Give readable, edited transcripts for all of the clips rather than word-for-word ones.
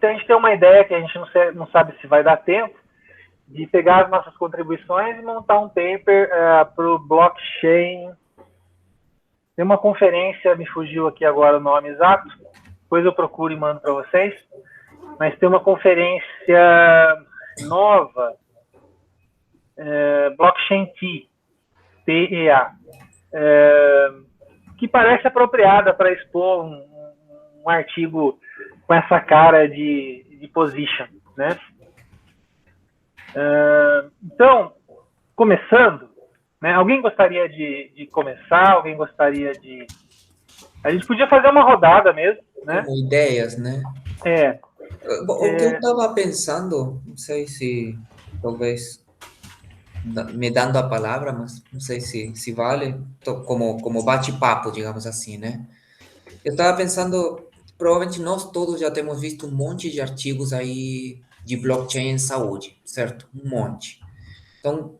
Então, a gente tem uma ideia que a gente não sabe se vai dar tempo, de pegar as nossas contribuições e montar um paper para o blockchain. Tem uma conferência, me fugiu aqui agora o nome exato, depois eu procuro e mando para vocês, mas tem uma conferência nova, Blockchain TEA, que parece apropriada para expor um artigo com essa cara de position, né? Então, começando, né? Alguém gostaria de começar? Alguém gostaria de... A gente podia fazer uma rodada mesmo, né? Como ideias, né? O que eu estava pensando, não sei se talvez me dando a palavra, mas não sei se vale, como bate-papo, digamos assim, né? Eu estava pensando, provavelmente nós todos já temos visto um monte de artigos aí de blockchain em saúde, certo? Um monte. Então,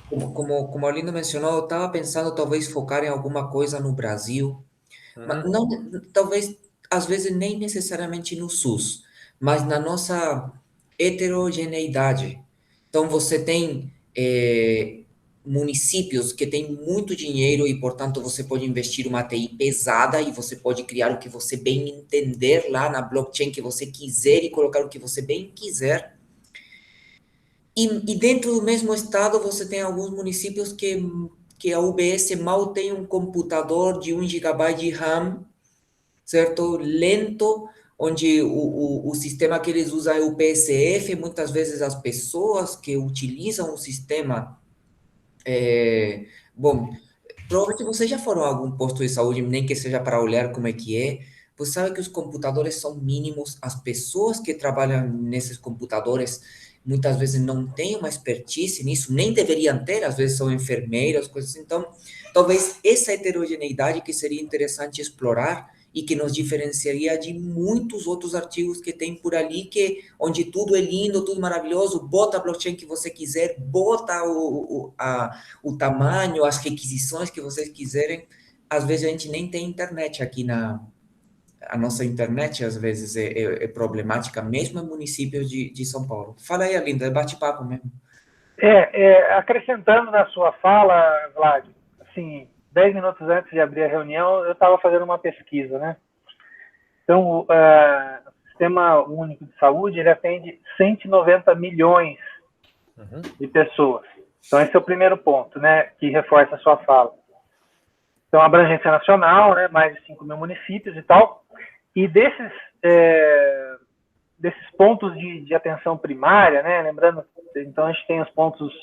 como a Linda mencionou, eu estava pensando talvez focar em alguma coisa no Brasil, mas não, talvez, às vezes, nem necessariamente no SUS, mas na nossa heterogeneidade. Então, você tem municípios que têm muito dinheiro e, portanto, você pode investir uma TI pesada e você pode criar o que você bem entender lá na blockchain que você quiser e colocar o que você bem quiser. E dentro do mesmo estado, você tem alguns municípios que a UBS mal tem um computador de 1 GB de RAM, certo? Lento, onde o sistema que eles usam é o PSF, muitas vezes as pessoas que utilizam o sistema, bom, provavelmente vocês já foram a algum posto de saúde, nem que seja para olhar como é que é, você sabe que os computadores são mínimos, as pessoas que trabalham nesses computadores muitas vezes não têm uma expertise nisso, nem deveriam ter, às vezes são enfermeiras, coisas assim. Então, talvez essa heterogeneidade que seria interessante explorar e que nos diferenciaria de muitos outros artigos que tem por ali, onde tudo é lindo, tudo maravilhoso, bota a blockchain que você quiser, bota o tamanho, as requisições que vocês quiserem. Às vezes a gente nem tem internet aqui a nossa internet às vezes é problemática, mesmo em municípios de São Paulo. Fala aí, Alinda, é bate-papo mesmo. Acrescentando na sua fala, Vlad, assim, 10 minutos antes de abrir a reunião, eu estava fazendo uma pesquisa, né? Então, o Sistema Único de Saúde, ele atende 190 milhões de pessoas. Então, esse é o primeiro ponto, né, que reforça a sua fala. Então, abrangência nacional, né, mais de 5 mil municípios e tal. E desses pontos de atenção primária, né, lembrando, então a gente tem os pontos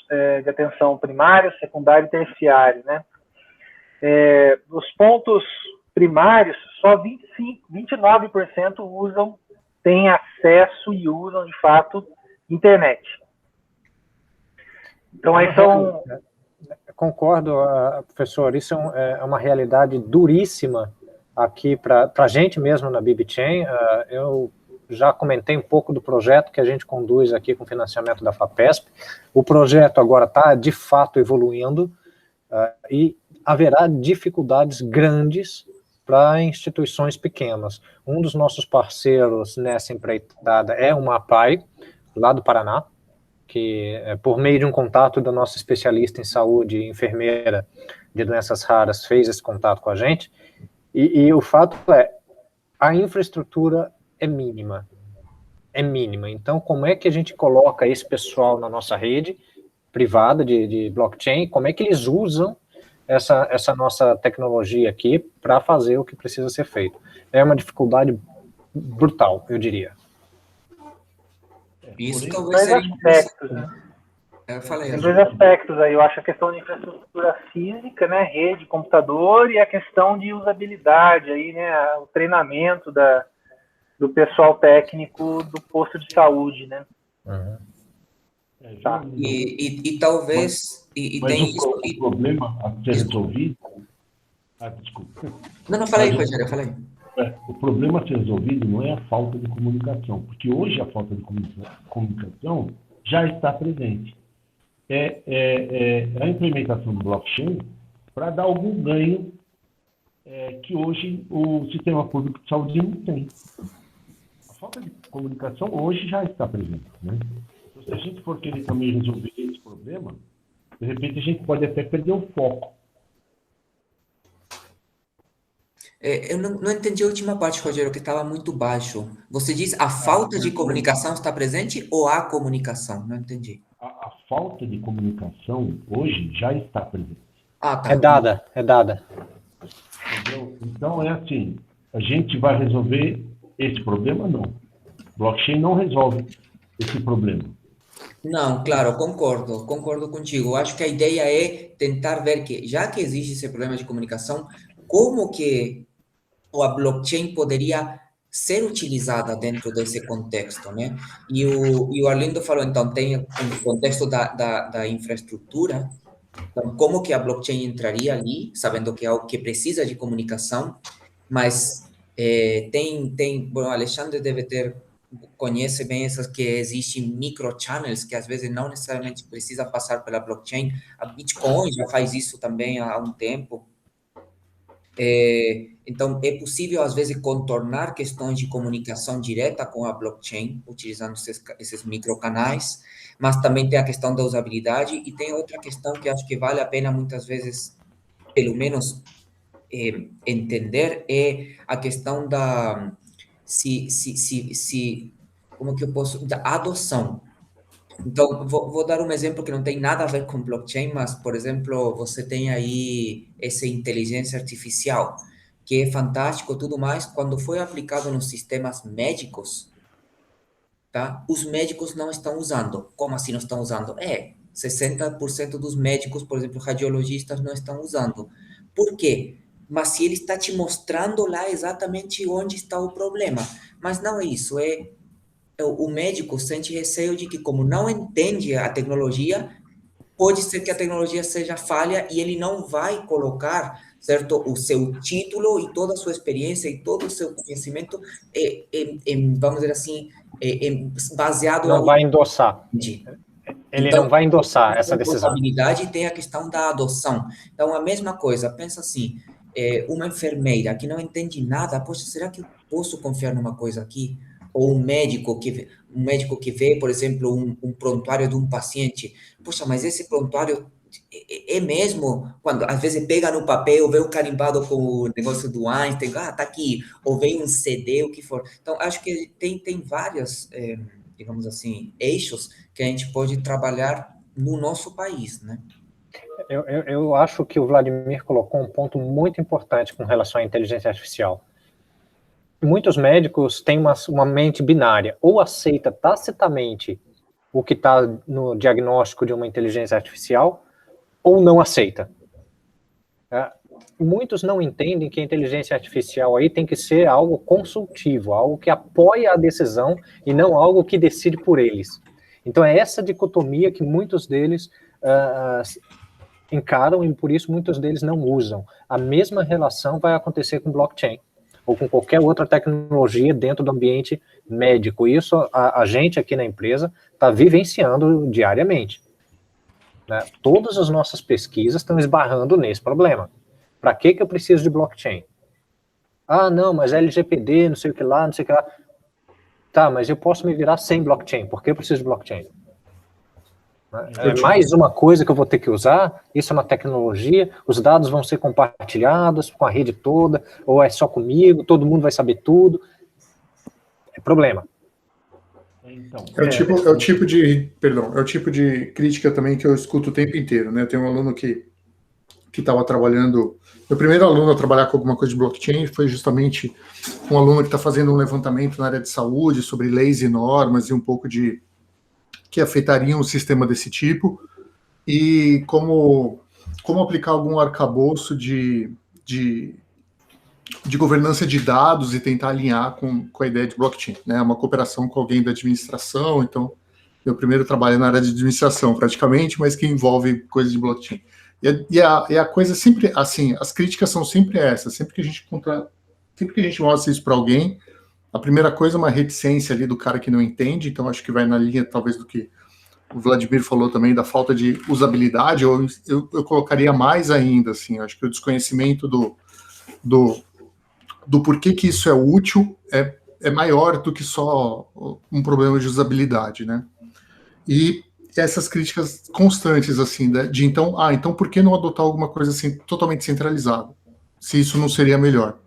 de atenção primário, secundário e terciário, né. Os pontos primários, só 29% têm acesso e usam, de fato, internet. Então, aí são... Concordo, professor, isso é uma realidade duríssima aqui para a gente mesmo na BibChain. Eu já comentei um pouco do projeto que a gente conduz aqui com financiamento da FAPESP. O projeto agora está, de fato, evoluindo e haverá dificuldades grandes para instituições pequenas. Um dos nossos parceiros nessa empreitada é o MAPAI, lá do Paraná, que por meio de um contato da nossa especialista em saúde e enfermeira de doenças raras fez esse contato com a gente, e o fato é, a infraestrutura é mínima, então como é que a gente coloca esse pessoal na nossa rede privada de blockchain, como é que eles usam essa nossa tecnologia aqui para fazer o que precisa ser feito? É uma dificuldade brutal, eu diria. Isso talvez seria aspectos, né? Tem dois aspectos aí, eu acho a questão de infraestrutura física, né, rede, computador, e a questão de usabilidade, aí, né, o treinamento do pessoal técnico do posto de saúde, né. Tá. E talvez... o problema a ser resolvido... desculpa. Não, fala aí, Rogério, fala aí. O problema a ser resolvido não é a falta de comunicação, porque hoje a falta de comunicação já está presente. A implementação do blockchain para dar algum ganho que hoje o sistema público de saúde não tem. A falta de comunicação hoje já está presente, né? Então, se a gente for querer também resolver esse problema, de repente a gente pode até perder o foco. Eu não entendi a última parte, Rogério, que estava muito baixo. Você diz a falta de comunicação está presente ou a comunicação? Não entendi. A falta de comunicação hoje já está presente. Ah, tá. É dada. Entendeu? Então, é assim, a gente vai resolver esse problema? Não. Blockchain não resolve esse problema. Não, claro, concordo contigo. Acho que a ideia é tentar ver que, já que existe esse problema de comunicação, como que a blockchain poderia ser utilizada dentro desse contexto, né? E o Arlindo falou, então, tem o contexto da infraestrutura, então, como que a blockchain entraria ali, sabendo que é algo que precisa de comunicação, mas bom, o Alexandre conhece bem essas que existem microchannels, que às vezes não necessariamente precisa passar pela blockchain. A Bitcoin já faz isso também há um tempo. Então, é possível, às vezes, contornar questões de comunicação direta com a blockchain, utilizando esses microcanais, mas também tem a questão da usabilidade e tem outra questão que acho que vale a pena, muitas vezes, pelo menos, entender, é a questão da como que eu posso, da adoção. Então, vou dar um exemplo que não tem nada a ver com blockchain, mas, por exemplo, você tem aí essa inteligência artificial, que é fantástico e tudo mais, quando foi aplicado nos sistemas médicos, tá? Os médicos não estão usando. Como assim não estão usando? 60% dos médicos, por exemplo, radiologistas, não estão usando. Por quê? Mas se ele está te mostrando lá exatamente onde está o problema. Mas não é isso, o médico sente receio de que, como não entende a tecnologia, pode ser que a tecnologia seja falha e ele não vai colocar, certo, o seu título e toda a sua experiência e todo o seu conhecimento, vamos dizer assim, baseado... Não vai endossar. Ele então, não vai endossar essa decisão. A usabilidade tem a questão da adoção. Então, a mesma coisa, pensa assim, uma enfermeira que não entende nada, poxa, será que eu posso confiar numa coisa aqui? Ou um médico que vê, por exemplo, um prontuário de um paciente. Poxa, mas esse prontuário é mesmo? Quando às vezes pega no papel, vê o carimbado com o negócio do Einstein, tá aqui, ou vem um CD, o que for. Então, acho que tem vários, digamos assim, eixos que a gente pode trabalhar no nosso país, né? Eu acho que o Vladimir colocou um ponto muito importante com relação à inteligência artificial. Muitos médicos têm uma mente binária, ou aceita tacitamente o que está no diagnóstico de uma inteligência artificial, ou não aceita. Muitos não entendem que a inteligência artificial aí tem que ser algo consultivo, algo que apoia a decisão e não algo que decide por eles. Então é essa dicotomia que muitos deles encaram e por isso muitos deles não usam. A mesma relação vai acontecer com blockchain ou com qualquer outra tecnologia dentro do ambiente médico. Isso a gente aqui na empresa está vivenciando diariamente. Né? Todas as nossas pesquisas estão esbarrando nesse problema. Para que eu preciso de blockchain? Ah, não, mas LGPD, não sei o que lá, não sei o que lá. Tá, mas eu posso me virar sem blockchain. Por que eu preciso de blockchain? É mais uma coisa que eu vou ter que usar, isso é uma tecnologia, os dados vão ser compartilhados com a rede toda, ou é só comigo, todo mundo vai saber tudo. É problema. Então, é o tipo de crítica também que eu escuto o tempo inteiro, né? Tem um aluno que estava trabalhando, meu primeiro aluno a trabalhar com alguma coisa de blockchain foi justamente um aluno que está fazendo um levantamento na área de saúde sobre leis e normas e um pouco de que afetariam o sistema desse tipo, e como aplicar algum arcabouço de governança de dados e tentar alinhar com a ideia de blockchain, né? Uma cooperação com alguém da administração. Então, meu primeiro trabalho é na área de administração, praticamente, mas que envolve coisas de blockchain. E a coisa sempre, assim, as críticas são sempre essas, sempre que a gente mostra isso para alguém, a primeira coisa é uma reticência ali do cara que não entende, então acho que vai na linha, talvez, do que o Vladimir falou também, da falta de usabilidade, ou eu colocaria mais ainda, assim, acho que o desconhecimento do porquê que isso é útil é maior do que só um problema de usabilidade, né? E essas críticas constantes, assim, de então por que não adotar alguma coisa assim totalmente centralizada? Se isso não seria melhor?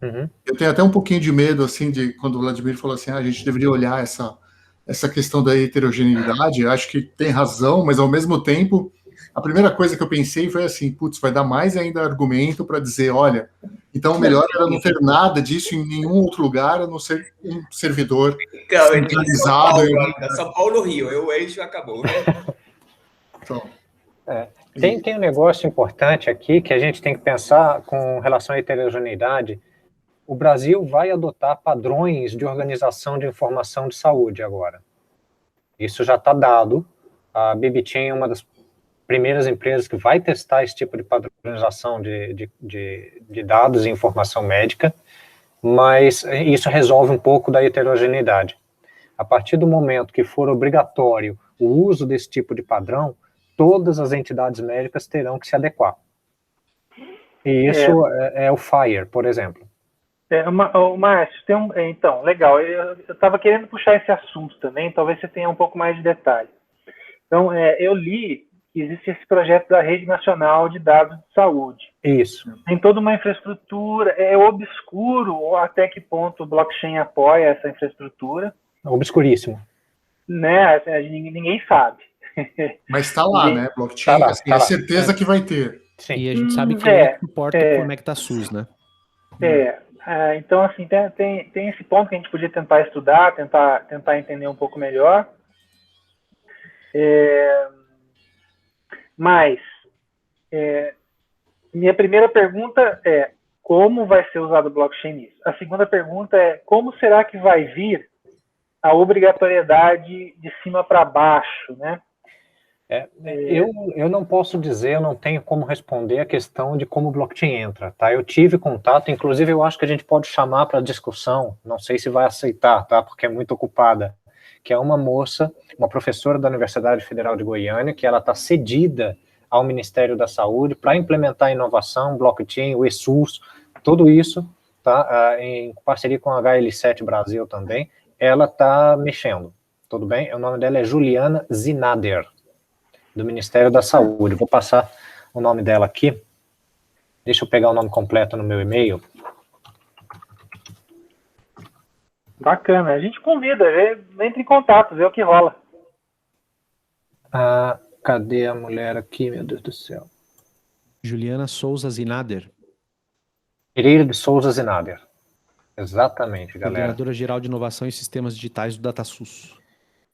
Uhum. Eu tenho até um pouquinho de medo, assim, de quando o Vladimir falou assim, a gente deveria olhar essa questão da heterogeneidade. Eu acho que tem razão, mas ao mesmo tempo, a primeira coisa que eu pensei foi assim, putz, vai dar mais ainda argumento para dizer, olha, então melhor era não ter nada disso em nenhum outro lugar, a não ser um servidor centralizado. São Paulo, Rio, o eixo acabou. Então, Tem um negócio importante aqui que a gente tem que pensar com relação à heterogeneidade. O Brasil vai adotar padrões de organização de informação de saúde agora. Isso já está dado. A BBChain é uma das primeiras empresas que vai testar esse tipo de padronização de dados e informação médica, mas isso resolve um pouco da heterogeneidade. A partir do momento que for obrigatório o uso desse tipo de padrão, todas as entidades médicas terão que se adequar. E isso é o FHIR, por exemplo. Márcio, então, legal, eu estava querendo puxar esse assunto também, talvez você tenha um pouco mais de detalhe. Então, eu li que existe esse projeto da Rede Nacional de Dados de Saúde. Isso. Tem toda uma infraestrutura, é obscuro ou até que ponto o blockchain apoia essa infraestrutura. Obscuríssimo. Né? Ninguém sabe. Mas está lá, né? Blockchain, tá lá, assim, é certeza que vai ter. Sim. E a gente sabe que ele suporta o Conecta SUS, né? Então, assim, tem esse ponto que a gente podia tentar estudar, tentar entender um pouco melhor. Mas, minha primeira pergunta é como vai ser usado o blockchain nisso? A segunda pergunta é como será que vai vir a obrigatoriedade de cima para baixo, né? Eu não posso dizer, eu não tenho como responder a questão de como o blockchain entra, tá? Eu tive contato, inclusive eu acho que a gente pode chamar para discussão, não sei se vai aceitar, tá? Porque é muito ocupada, que é uma moça, uma professora da Universidade Federal de Goiânia, que ela está cedida ao Ministério da Saúde para implementar a inovação, blockchain, o eSUS, tudo isso, tá? Em parceria com a HL7 Brasil também, ela está mexendo, tudo bem? O nome dela é Juliana Zinader, do Ministério da Saúde. Vou passar o nome dela aqui. Deixa eu pegar o nome completo no meu e-mail. Bacana. A gente convida, entre em contato, vê o que rola. Cadê a mulher aqui, meu Deus do céu? Juliana Souza Zinader. Pereira de Souza Zinader. Exatamente, galera. Coordenadora-geral de Inovação e Sistemas Digitais do DataSUS.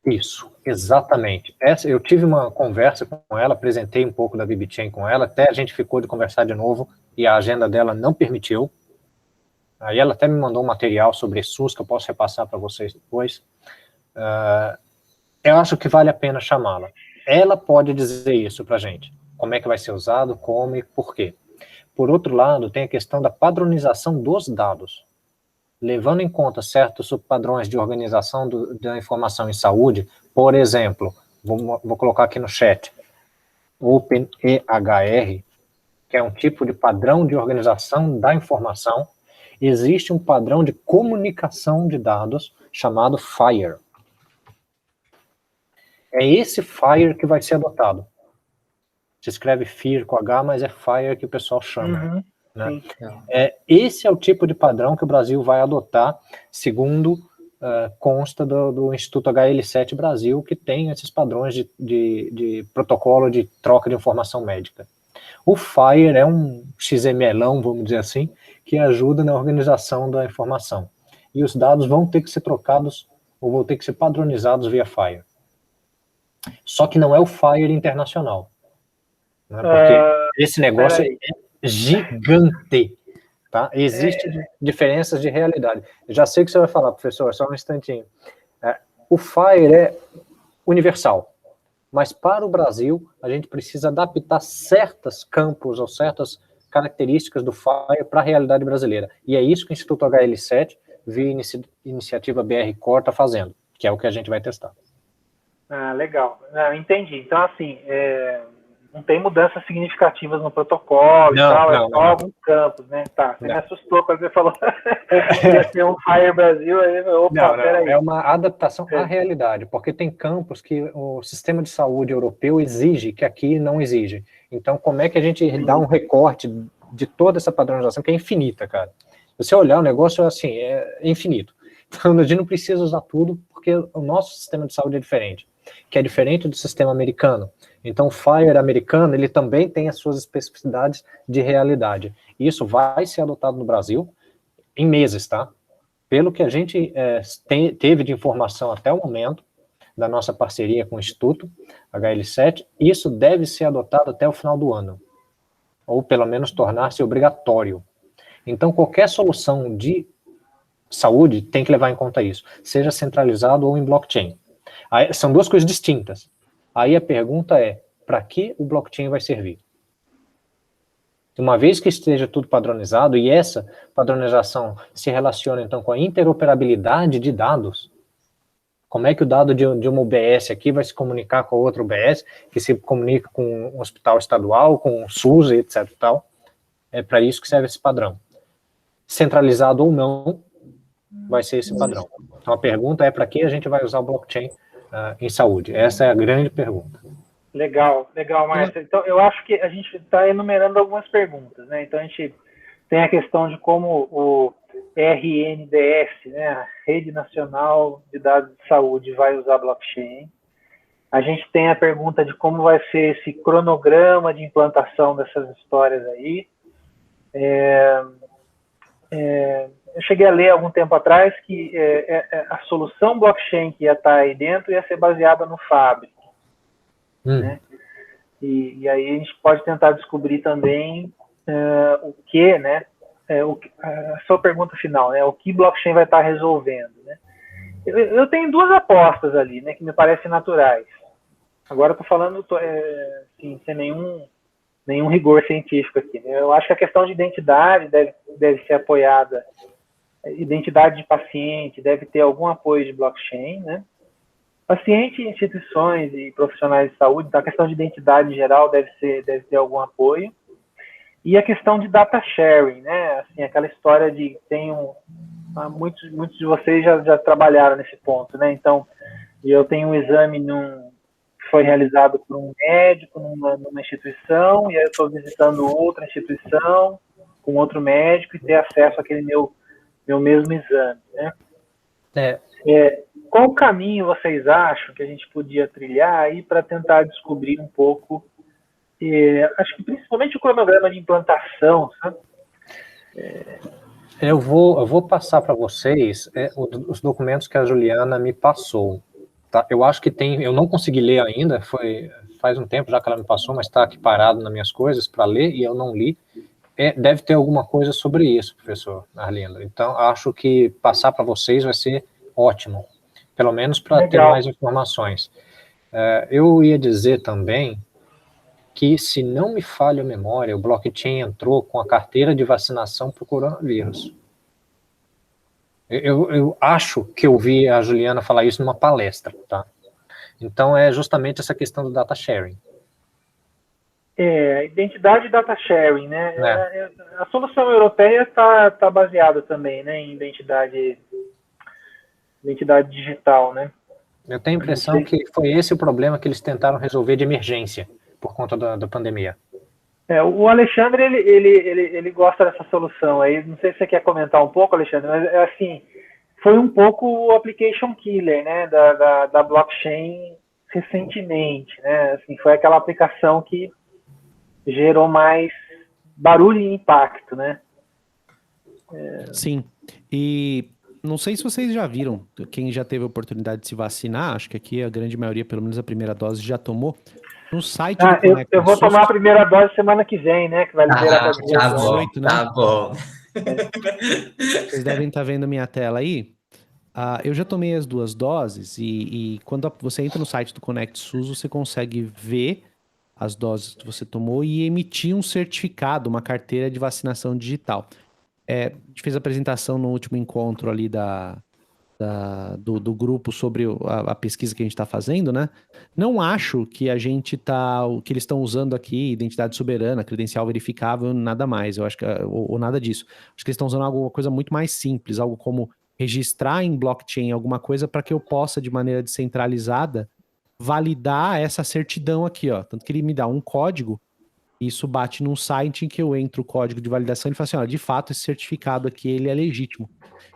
Isso, exatamente. Eu tive uma conversa com ela, apresentei um pouco da BBChain com ela, até a gente ficou de conversar de novo e a agenda dela não permitiu. Aí ela até me mandou um material sobre SUS que eu posso repassar para vocês depois. Eu acho que vale a pena chamá-la. Ela pode dizer isso para a gente. Como é que vai ser usado, como e por quê. Por outro lado, tem a questão da padronização dos dados. Levando em conta certos subpadrões de organização da informação em saúde, por exemplo, vou colocar aqui no chat, OpenEHR, que é um tipo de padrão de organização da informação, existe um padrão de comunicação de dados chamado FHIR. É esse FHIR que vai ser adotado. Se escreve FHIR com H, mas é FHIR que o pessoal chama. Né? Esse é o tipo de padrão que o Brasil vai adotar, segundo consta do Instituto HL7 Brasil, que tem esses padrões de protocolo de troca de informação médica. O FHIR é um XMLão, vamos dizer assim, que ajuda na organização da informação. E os dados vão ter que ser trocados, ou vão ter que ser padronizados via FHIR. Só que não é o FHIR internacional. Né? Porque esse negócio gigante, tá? Existem diferenças de realidade. Eu já sei o que você vai falar, professor, só um instantinho. O FHIR é universal, mas para o Brasil, a gente precisa adaptar certos campos ou certas características do FHIR para a realidade brasileira. E é isso que o Instituto HL7, via iniciativa BR Core, está fazendo, que é o que a gente vai testar. Legal. Entendi. Então, assim, não tem mudanças significativas no protocolo e tal, é só alguns campos, né? Tá, você me assustou quando você falou que ia ter um Fire Brasil, aí, opa, peraí. É uma adaptação à realidade, porque tem campos que o sistema de saúde europeu exige que aqui não exige. Então, como é que a gente dá um recorte de toda essa padronização que é infinita, cara? Se você olhar o negócio, assim, é infinito. Então, a gente não precisa usar tudo, porque o nosso sistema de saúde é diferente, que é diferente do sistema americano. Então, o FHIR americano, ele também tem as suas especificidades de realidade. E isso vai ser adotado no Brasil em meses, tá? Pelo que a gente teve de informação até o momento, da nossa parceria com o Instituto HL7, isso deve ser adotado até o final do ano, ou pelo menos tornar-se obrigatório. Então, qualquer solução de saúde tem que levar em conta isso, seja centralizado ou em blockchain. Aí, são duas coisas distintas. Aí a pergunta é, para que o blockchain vai servir? Uma vez que esteja tudo padronizado, e essa padronização se relaciona então com a interoperabilidade de dados, como é que o dado de uma UBS aqui vai se comunicar com a outra UBS, que se comunica com um hospital estadual, com o SUS, etc. Tal. É para isso que serve esse padrão. Centralizado ou não, vai ser esse padrão. Então a pergunta é para que a gente vai usar o blockchain em saúde? Essa é a grande pergunta. Legal, Márcio. Então eu acho que a gente está enumerando algumas perguntas, né? Então a gente tem a questão de como o RNDS, né, a Rede Nacional de Dados de Saúde, vai usar blockchain. A gente tem a pergunta de como vai ser esse cronograma de implantação dessas histórias aí. Eu cheguei a ler algum tempo atrás que a solução blockchain que ia estar aí dentro ia ser baseada no Fabric. Né? E aí a gente pode tentar descobrir também o que, né? A sua pergunta final, né? O que blockchain vai estar resolvendo, né? Eu tenho duas apostas ali, né? Que me parecem naturais. Agora eu estou falando assim, sem nenhum rigor científico aqui, né? Eu acho que a questão de identidade deve ser apoiada. Identidade de paciente deve ter algum apoio de blockchain, né? Paciente, instituições e profissionais de saúde, então a questão de identidade em geral deve ter algum apoio. E a questão de data sharing, né? Assim, aquela história de muitos de vocês já trabalharam nesse ponto, né? Então, eu tenho um exame que foi realizado por um médico numa instituição, e aí eu estou visitando outra instituição com outro médico e ter acesso àquele meu mesmo exame, né? Qual caminho vocês acham que a gente podia trilhar aí para tentar descobrir um pouco, acho que principalmente o cronograma de implantação, sabe? Eu vou passar para vocês os documentos que a Juliana me passou. Tá? Eu acho que eu não consegui ler ainda, faz um tempo já que ela me passou, mas está aqui parado nas minhas coisas para ler e eu não li. Deve ter alguma coisa sobre isso, professor Arlindo. Então, acho que passar para vocês vai ser ótimo, pelo menos para ter mais informações. Eu ia dizer também que, se não me falha a memória, o blockchain entrou com a carteira de vacinação para o coronavírus. Eu acho que eu vi a Juliana falar isso numa palestra, tá? Então, é justamente essa questão do data sharing. Identidade e data sharing, né? A solução europeia está baseada também, né, em identidade digital, né? Eu tenho a impressão que foi esse o problema que eles tentaram resolver de emergência por conta da pandemia. O Alexandre, ele gosta dessa solução aí. Não sei se você quer comentar um pouco, Alexandre, mas assim, foi um pouco o application killer, né, da blockchain recentemente, né? Assim, foi aquela aplicação que gerou mais barulho e impacto, né? Sim, e não sei se vocês já viram, quem já teve a oportunidade de se vacinar, acho que aqui a grande maioria, pelo menos a primeira dose, já tomou. No site do Conecta eu vou tomar a primeira dose semana que vem, né? Que vai liberar para 18, né? Tá bom. Vocês devem estar vendo a minha tela aí. Eu já tomei as 2 doses e quando você entra no site do Conecta SUS, você consegue ver as doses que você tomou e emitir um certificado, uma carteira de vacinação digital. A gente fez a apresentação no último encontro ali da do grupo sobre a pesquisa que a gente está fazendo, né? Não acho que o que eles estão usando aqui, identidade soberana, credencial verificável, nada mais, eu acho que, ou nada disso. Acho que eles estão usando alguma coisa muito mais simples, algo como registrar em blockchain alguma coisa para que eu possa, de maneira descentralizada, validar essa certidão aqui, ó. Tanto que ele me dá um código, e isso bate num site em que eu entro o código de validação e ele fala assim, ó, de fato, esse certificado aqui, ele é legítimo.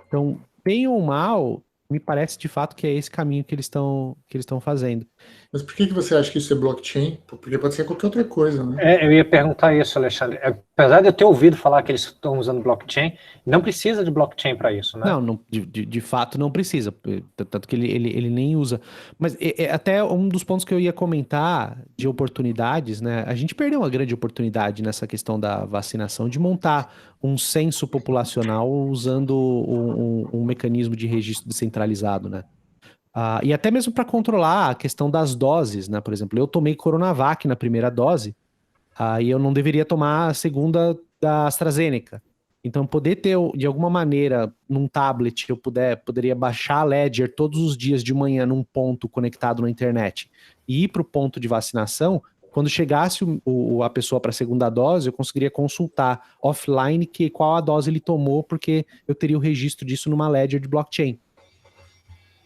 Então, bem ou mal, me parece de fato que é esse caminho que eles estão fazendo. Mas por que você acha que isso é blockchain? Porque pode ser qualquer outra coisa, né? Eu ia perguntar isso, Alexandre. Apesar de eu ter ouvido falar que eles estão usando blockchain, não precisa de blockchain para isso, né? Não, de fato não precisa, tanto que ele nem usa. Mas até um dos pontos que eu ia comentar de oportunidades, né? A gente perdeu uma grande oportunidade nessa questão da vacinação de montar um censo populacional usando um mecanismo de registro descentralizado, né? E até mesmo para controlar a questão das doses, né? Por exemplo, eu tomei Coronavac na primeira dose, e eu não deveria tomar a segunda da AstraZeneca. Então, poder ter, de alguma maneira, num tablet, eu poderia baixar a Ledger todos os dias de manhã num ponto conectado na internet e ir para o ponto de vacinação, quando chegasse a pessoa para a segunda dose, eu conseguiria consultar offline qual a dose ele tomou, porque eu teria o registro disso numa Ledger de blockchain.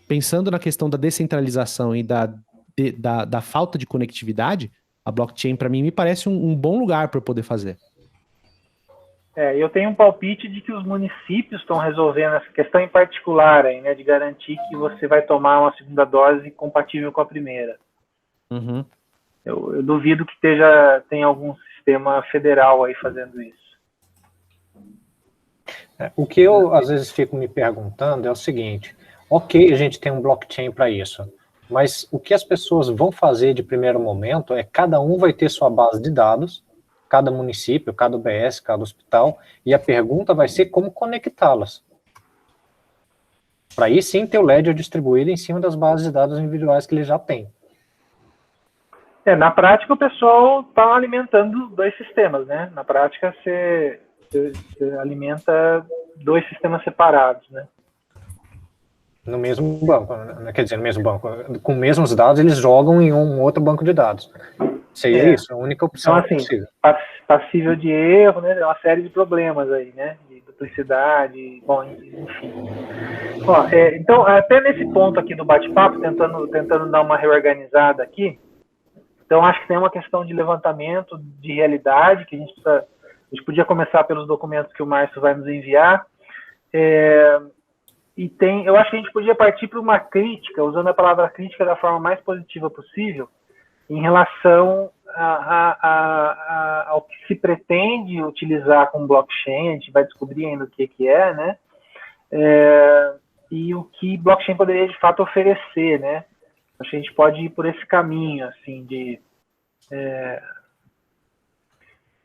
Pensando na questão da descentralização e da falta de conectividade, a blockchain, para mim, me parece um bom lugar para eu poder fazer. Eu tenho um palpite de que os municípios estão resolvendo essa questão em particular, aí, né, de garantir que você vai tomar uma segunda dose compatível com a primeira. Uhum. Eu duvido que tenha algum sistema federal aí fazendo isso. O que eu, às vezes, fico me perguntando é o seguinte: ok, a gente tem um blockchain para isso, mas o que as pessoas vão fazer de primeiro momento é cada um vai ter sua base de dados, cada município, cada UBS, cada hospital, e a pergunta vai ser como conectá-las. Para aí sim ter o Ledger distribuído em cima das bases de dados individuais que ele já tem. Na prática, o pessoal está alimentando dois sistemas, né? Na prática, você alimenta dois sistemas separados, né? No mesmo banco, quer dizer, no mesmo banco, com os mesmos dados, eles jogam em um outro banco de dados. Seria isso, a única opção então, assim, possível. Passível de erro, né? Uma série de problemas aí, né? De duplicidade, bom, enfim. Então, até nesse ponto aqui do bate-papo, tentando dar uma reorganizada aqui, então acho que tem uma questão de levantamento de realidade, que a gente podia começar pelos documentos que o Márcio vai nos enviar, eu acho que a gente podia partir para uma crítica, usando a palavra crítica da forma mais positiva possível, em relação ao que se pretende utilizar com blockchain. A gente vai descobrir ainda o que é, né? E o que blockchain poderia, de fato, oferecer, né? Acho que a gente pode ir por esse caminho, assim, de...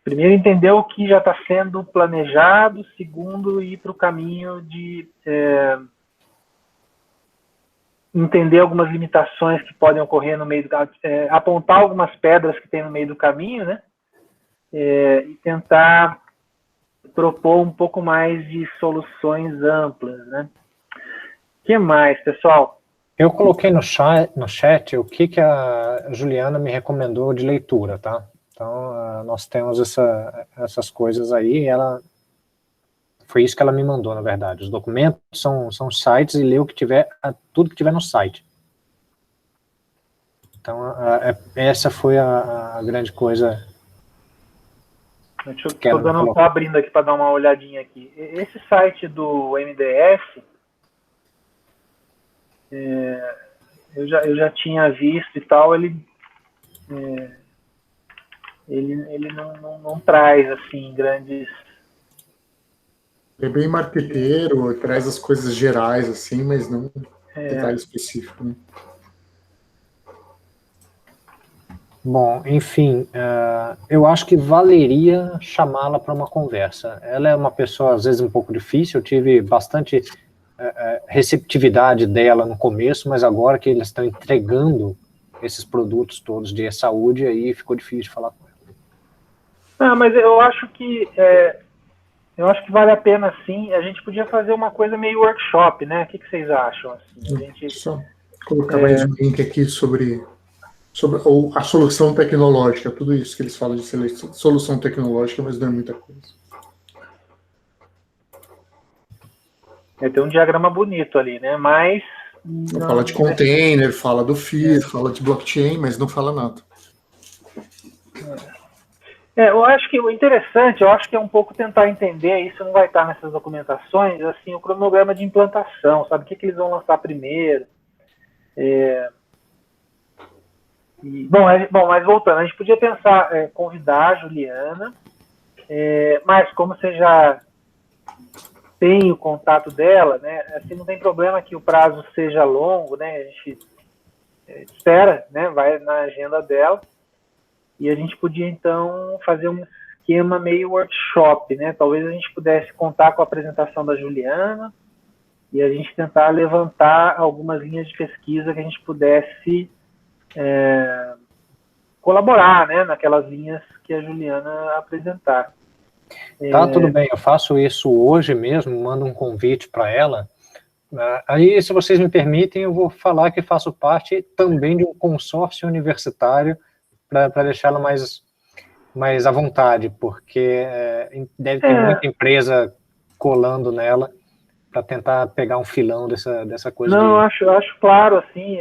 primeiro, entender o que já está sendo planejado. Segundo, ir para o caminho de entender algumas limitações que podem ocorrer no meio do apontar algumas pedras que tem no meio do caminho, né? E tentar propor um pouco mais de soluções amplas, né? O que mais, pessoal? Eu coloquei no chat o que a Juliana me recomendou de leitura, tá? Então, nós temos essas coisas aí, foi isso que ela me mandou, na verdade. Os documentos são sites e lê o que tiver, tudo que tiver no site. Então, essa foi a grande coisa. Estou abrindo aqui para dar uma olhadinha aqui. Esse site do MDF, eu já tinha visto e tal, ele não traz, assim, grandes... É bem marqueteiro, traz as coisas gerais, assim, mas não detalhe específico, né? Bom, enfim, eu acho que valeria chamá-la para uma conversa. Ela é uma pessoa, às vezes, um pouco difícil. Eu tive bastante receptividade dela no começo, mas agora que eles estão entregando esses produtos todos de saúde, aí ficou difícil de falar com ela. Mas eu acho que Eu acho que vale a pena, sim. A gente podia fazer uma coisa meio workshop, né? O que vocês acham? Assim? A gente, só colocar mais um link aqui sobre a solução tecnológica, tudo isso que eles falam de solução tecnológica, mas não é muita coisa. tem um diagrama bonito ali, né? Mas... Fala de container, fala do FII, fala de blockchain, mas não fala nada. Eu acho que o interessante, eu acho que é um pouco tentar entender, isso não vai estar nessas documentações, assim, o cronograma de implantação, sabe? O que eles vão lançar primeiro. Bom, mas voltando, a gente podia pensar, convidar a Juliana, mas como você já tem o contato dela, né? Assim, não tem problema que o prazo seja longo, né? A gente espera, né? Vai na agenda dela. E a gente podia, então, fazer um esquema meio workshop, né? Talvez a gente pudesse contar com a apresentação da Juliana e a gente tentar levantar algumas linhas de pesquisa que a gente pudesse colaborar, né? Naquelas linhas que a Juliana apresentar. Tá, tudo bem, eu faço isso hoje mesmo, mando um convite para ela. Aí, se vocês me permitem, eu vou falar que faço parte também de um consórcio universitário para deixá-la mais à vontade, porque deve ter muita empresa colando nela para tentar pegar um filão dessa coisa. Não, eu acho claro, assim,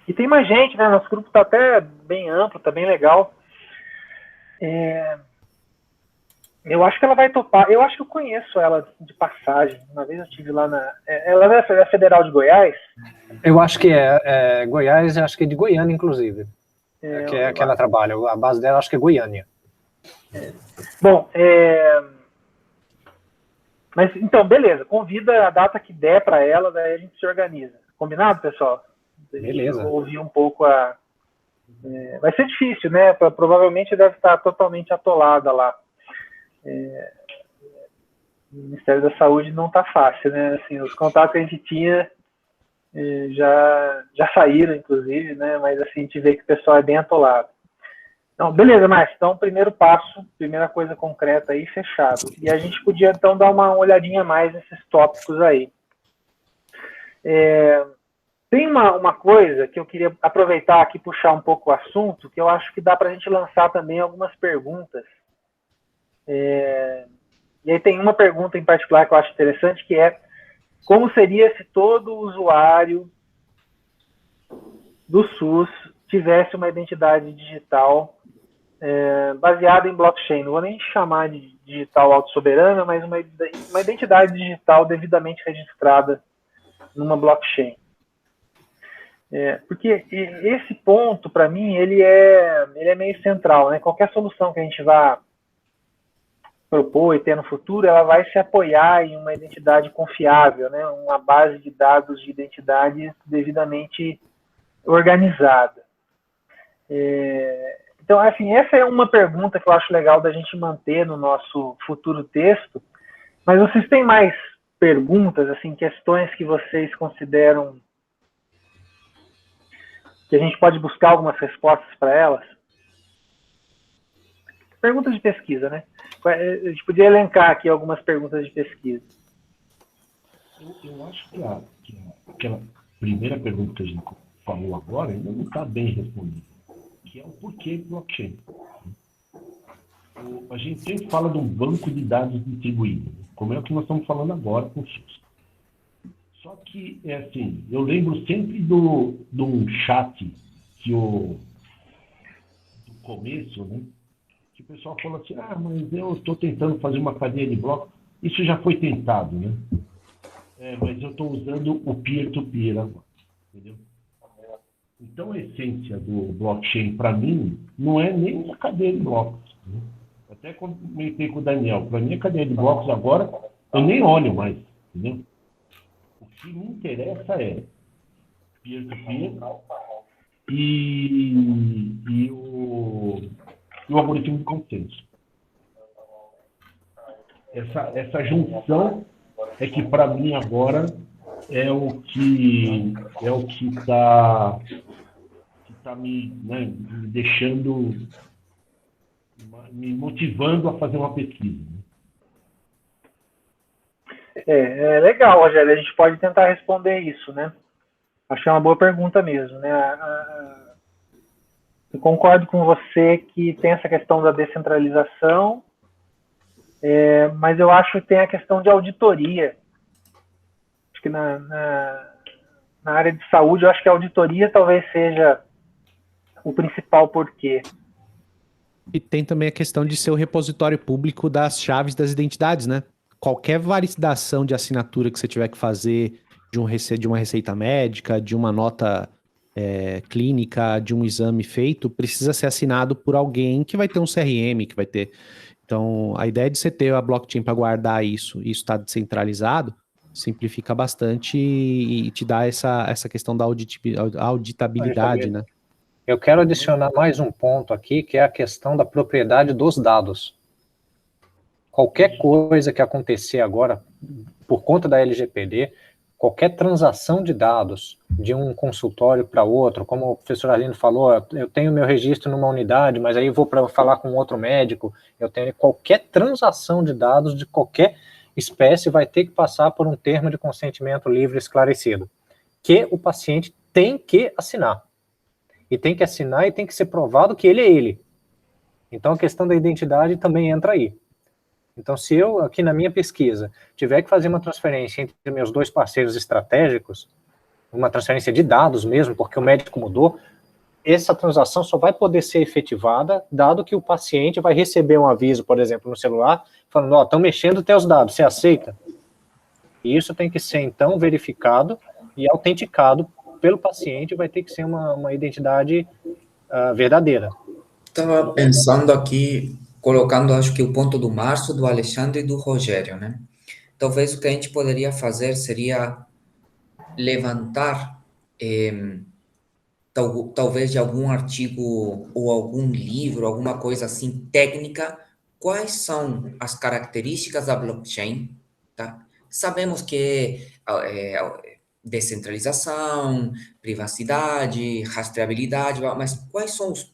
e tem mais gente, né? Nosso grupo está até bem amplo, está bem legal. Eu acho que ela vai topar. Eu acho que eu conheço ela de passagem. Uma vez eu estive lá na... Ela é da Federal de Goiás? Eu acho que é Goiás, acho que é de Goiânia, inclusive. Que é que ela trabalha. A base dela acho que é Goiânia. Bom, mas então, beleza. Convida a data que der para ela, daí a gente se organiza. Combinado, pessoal? Beleza. Ouvir um pouco vai ser difícil, né? Provavelmente deve estar totalmente atolada lá. O Ministério da Saúde não está fácil, né? Assim, os contatos que a gente tinha já saíram, inclusive, né? Mas assim, a gente vê que o pessoal é bem atolado. Então, beleza, Márcio. Então, primeiro passo, primeira coisa concreta aí, fechado. E a gente podia, então, dar uma olhadinha mais nesses tópicos aí. Tem uma coisa que eu queria aproveitar aqui e puxar um pouco o assunto, que eu acho que dá para a gente lançar também algumas perguntas. E aí tem uma pergunta em particular que eu acho interessante, que é: como seria se todo usuário do SUS tivesse uma identidade digital baseada em blockchain? Não vou nem chamar de digital autossoberana, mas uma identidade digital devidamente registrada numa blockchain. Porque esse ponto, para mim, ele é meio central, né? Qualquer solução que a gente vá propor e ter no futuro, ela vai se apoiar em uma identidade confiável, né? Uma base de dados de identidade devidamente organizada. Então, assim, essa é uma pergunta que eu acho legal da gente manter no nosso futuro texto, mas vocês têm mais perguntas, assim, questões que vocês consideram que a gente pode buscar algumas respostas para elas? Perguntas de pesquisa, né? A gente podia elencar aqui algumas perguntas de pesquisa. Eu acho que aquela primeira pergunta que a gente falou agora ainda não está bem respondida, que é o porquê blockchain. A gente sempre fala de um banco de dados distribuído, como é o que nós estamos falando agora com o SUS. Só que, assim, eu lembro sempre de um chat do começo, né? Que o pessoal fala assim, mas eu estou tentando fazer uma cadeia de blocos. Isso já foi tentado, né? Mas eu estou usando o peer-to-peer agora, entendeu? Então, a essência do blockchain, para mim, não é nem a cadeia de blocos. Né? Até comentei com o Daniel, para mim a cadeia de blocos agora, eu nem olho mais, entendeu? O que me interessa é peer-to-peer e o algoritmo de consenso. Essa junção é que, para mim, agora é o que está me deixando me motivando a fazer uma pesquisa. É legal, Rogério, a gente pode tentar responder isso, né? Acho que é uma boa pergunta mesmo, né? Eu concordo com você que tem essa questão da descentralização, mas eu acho que tem a questão de auditoria. Acho que na área de saúde, eu acho que a auditoria talvez seja o principal porquê. E tem também a questão de ser o repositório público das chaves das identidades, né? Qualquer validação de assinatura que você tiver que fazer de uma receita médica, de uma nota clínica, de um exame feito, precisa ser assinado por alguém que vai ter um CRM, que vai ter... Então, a ideia de você ter a blockchain para guardar isso, e isso está descentralizado, simplifica bastante e te dá essa questão da auditabilidade, né? Eu quero adicionar mais um ponto aqui, que é a questão da propriedade dos dados. Qualquer coisa que acontecer agora, por conta da LGPD, qualquer transação de dados de um consultório para outro, como o professor Arlindo falou, eu tenho meu registro numa unidade, mas aí vou para falar com outro médico, eu tenho qualquer transação de dados de qualquer espécie vai ter que passar por um termo de consentimento livre esclarecido, que o paciente tem que assinar. E tem que assinar e tem que ser provado que ele é ele. Então a questão da identidade também entra aí. Então, se eu, aqui na minha pesquisa, tiver que fazer uma transferência entre meus dois parceiros estratégicos, uma transferência de dados mesmo, porque o médico mudou, essa transação só vai poder ser efetivada, dado que o paciente vai receber um aviso, por exemplo, no celular, falando, ó, estão mexendo teus dados, você aceita? E isso tem que ser, então, verificado e autenticado pelo paciente, vai ter que ser uma identidade verdadeira. Estava pensando aqui, colocando, acho que o ponto do Márcio, do Alexandre e do Rogério, né? Talvez o que a gente poderia fazer seria levantar, talvez de algum artigo ou algum livro, alguma coisa assim técnica, quais são as características da blockchain, tá? Sabemos que descentralização, privacidade, rastreabilidade, mas quais são os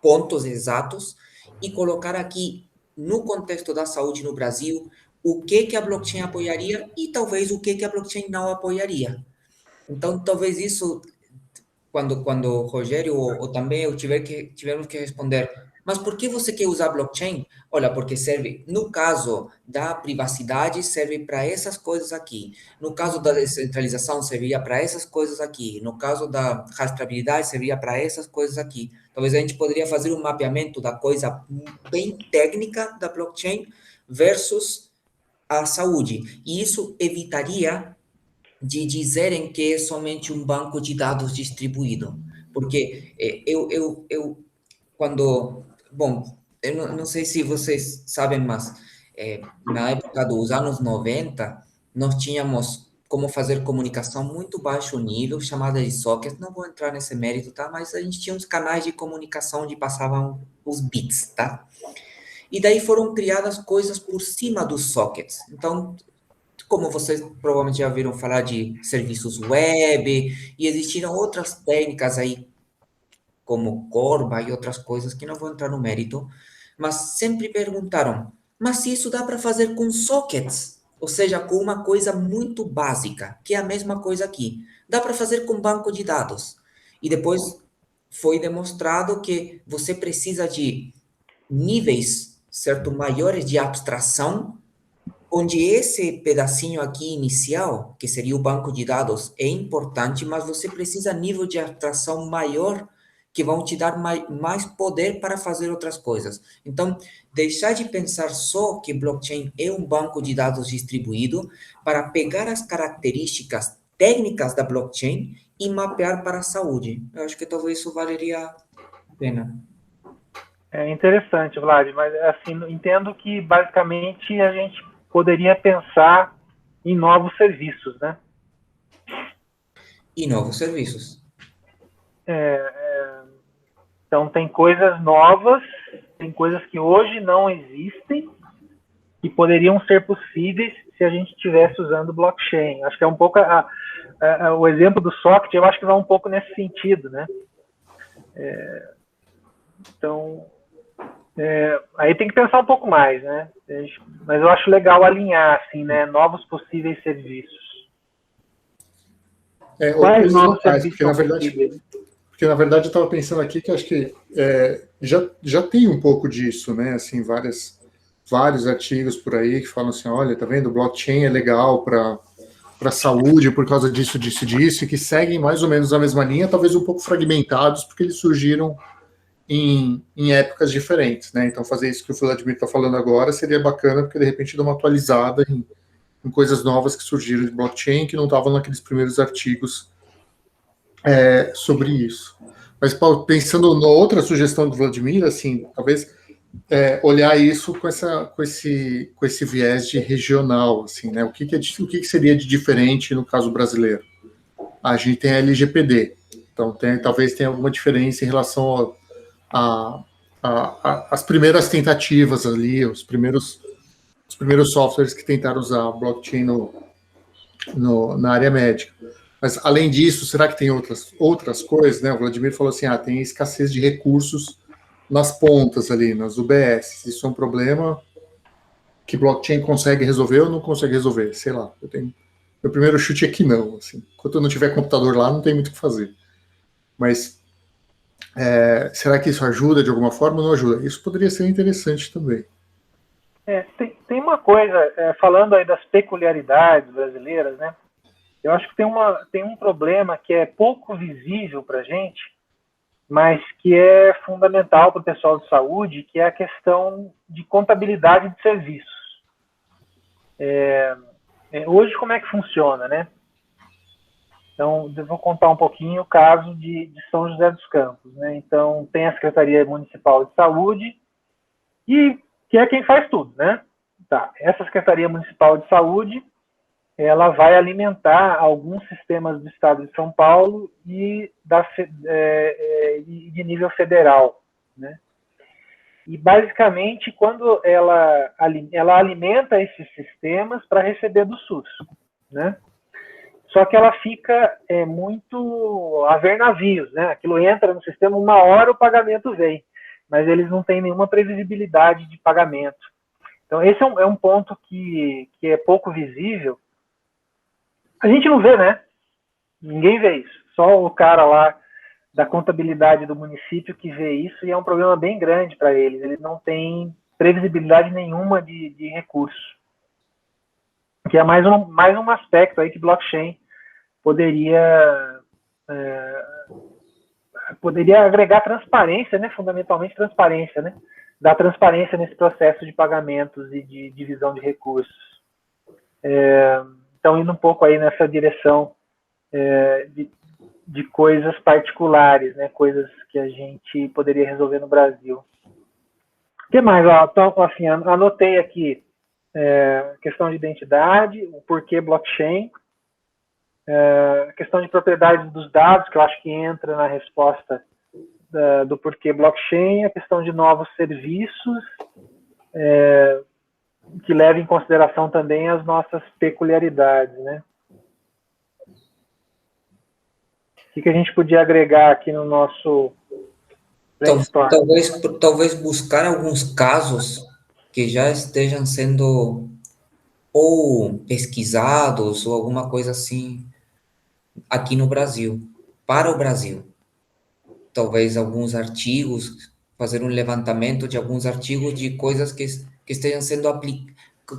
pontos exatos e colocar aqui, no contexto da saúde no Brasil, o que a blockchain apoiaria e talvez o que a blockchain não apoiaria. Então, talvez isso, quando o Rogério ou também eu tivermos que responder, mas por que você quer usar blockchain? Olha, porque serve, no caso da privacidade, serve para essas coisas aqui. No caso da descentralização, serviria para essas coisas aqui. No caso da rastreabilidade, serviria para essas coisas aqui. Talvez a gente poderia fazer um mapeamento da coisa bem técnica da blockchain versus a saúde. E isso evitaria de dizerem que é somente um banco de dados distribuído. Porque bom, eu não sei se vocês sabem, mas na época dos anos 90, nós tínhamos como fazer comunicação muito baixo nível, chamada de sockets, não vou entrar nesse mérito, tá? Mas a gente tinha uns canais de comunicação onde passavam os bits, tá? E daí foram criadas coisas por cima dos sockets. Então, como vocês provavelmente já ouviram falar de serviços web, e existiram outras técnicas aí, como Corba e outras coisas, que não vou entrar no mérito, mas sempre perguntaram, mas se isso dá para fazer com sockets, ou seja, com uma coisa muito básica, que é a mesma coisa aqui, dá para fazer com banco de dados. E depois foi demonstrado que você precisa de níveis, certo, maiores de abstração, onde esse pedacinho aqui inicial, que seria o banco de dados, é importante, mas você precisa de nível de abstração maior, que vão te dar mais poder para fazer outras coisas. Então, deixar de pensar só que blockchain é um banco de dados distribuído para pegar as características técnicas da blockchain e mapear para a saúde. Eu acho que talvez isso valeria a pena. É interessante, Vlad, mas assim, entendo que basicamente a gente poderia pensar em novos serviços, né? E novos serviços. Então, tem coisas novas, tem coisas que hoje não existem e poderiam ser possíveis se a gente estivesse usando blockchain. Acho que é um pouco o exemplo do socket, eu acho que vai um pouco nesse sentido, né? Então, Aí tem que pensar um pouco mais, né? Mas eu acho legal alinhar, assim, né? Novos possíveis serviços. Quais novos serviços são possíveis? Porque, na verdade, eu estava pensando aqui que acho que já tem um pouco disso, né? Assim, vários artigos por aí que falam assim, olha, tá vendo? Blockchain é legal para saúde por causa disso, e que seguem mais ou menos a mesma linha, talvez um pouco fragmentados, porque eles surgiram em épocas diferentes, né? Então, fazer isso que o Vladimir está falando agora seria bacana, porque de repente dá uma atualizada em coisas novas que surgiram de blockchain, que não estavam naqueles primeiros artigos sobre isso. Mas, Paulo, pensando na outra sugestão do Vladimir, assim, talvez olhar isso com esse viés de regional, assim, né? O que seria de diferente no caso brasileiro? A gente tem a LGPD, então talvez tenha alguma diferença em relação às primeiras tentativas ali, os primeiros softwares que tentaram usar blockchain na área médica. Mas, além disso, será que tem outras coisas, né? O Vladimir falou assim, tem escassez de recursos nas pontas ali, nas UBS. Isso é um problema que blockchain consegue resolver ou não consegue resolver? Sei lá. Meu primeiro chute é que não. Assim. Enquanto eu não tiver computador lá, não tem muito o que fazer. Mas será que isso ajuda de alguma forma ou não ajuda? Isso poderia ser interessante também. Tem uma coisa, falando aí das peculiaridades brasileiras, né? Eu acho que tem um problema que é pouco visível para a gente, mas que é fundamental para o pessoal de saúde, que é a questão de contabilidade de serviços. Hoje, como é que funciona, né? Então, eu vou contar um pouquinho o caso de São José dos Campos, né? Então, tem a Secretaria Municipal de Saúde, que é quem faz tudo, né? Tá. Essa Secretaria Municipal de Saúde, ela vai alimentar alguns sistemas do Estado de São Paulo e de nível federal, né? E, basicamente, quando ela alimenta esses sistemas para receber do SUS, né? Só que ela fica muito a ver navios, né? Aquilo entra no sistema, uma hora o pagamento vem, mas eles não têm nenhuma previsibilidade de pagamento. Então, esse é um ponto que é pouco visível. A gente não vê, né? Ninguém vê isso. Só o cara lá da contabilidade do município que vê isso, e é um problema bem grande para eles. Eles não têm previsibilidade nenhuma de recurso. Que é mais um aspecto aí que blockchain poderia agregar transparência, né? Fundamentalmente transparência, né? Dar transparência nesse processo de pagamentos e de divisão de recursos. Então, indo um pouco aí nessa direção de coisas particulares, né? Coisas que a gente poderia resolver no Brasil. O que mais? Então, assim, anotei aqui questão de identidade, o porquê blockchain, a questão de propriedade dos dados, que eu acho que entra na resposta do porquê blockchain, a questão de novos serviços, que leva em consideração também as nossas peculiaridades, né? O que a gente podia agregar aqui no nosso brainstorm? Talvez buscar alguns casos que já estejam sendo ou pesquisados ou alguma coisa assim aqui no Brasil, para o Brasil. Talvez alguns artigos, fazer um levantamento de alguns artigos de coisas que estejam sendo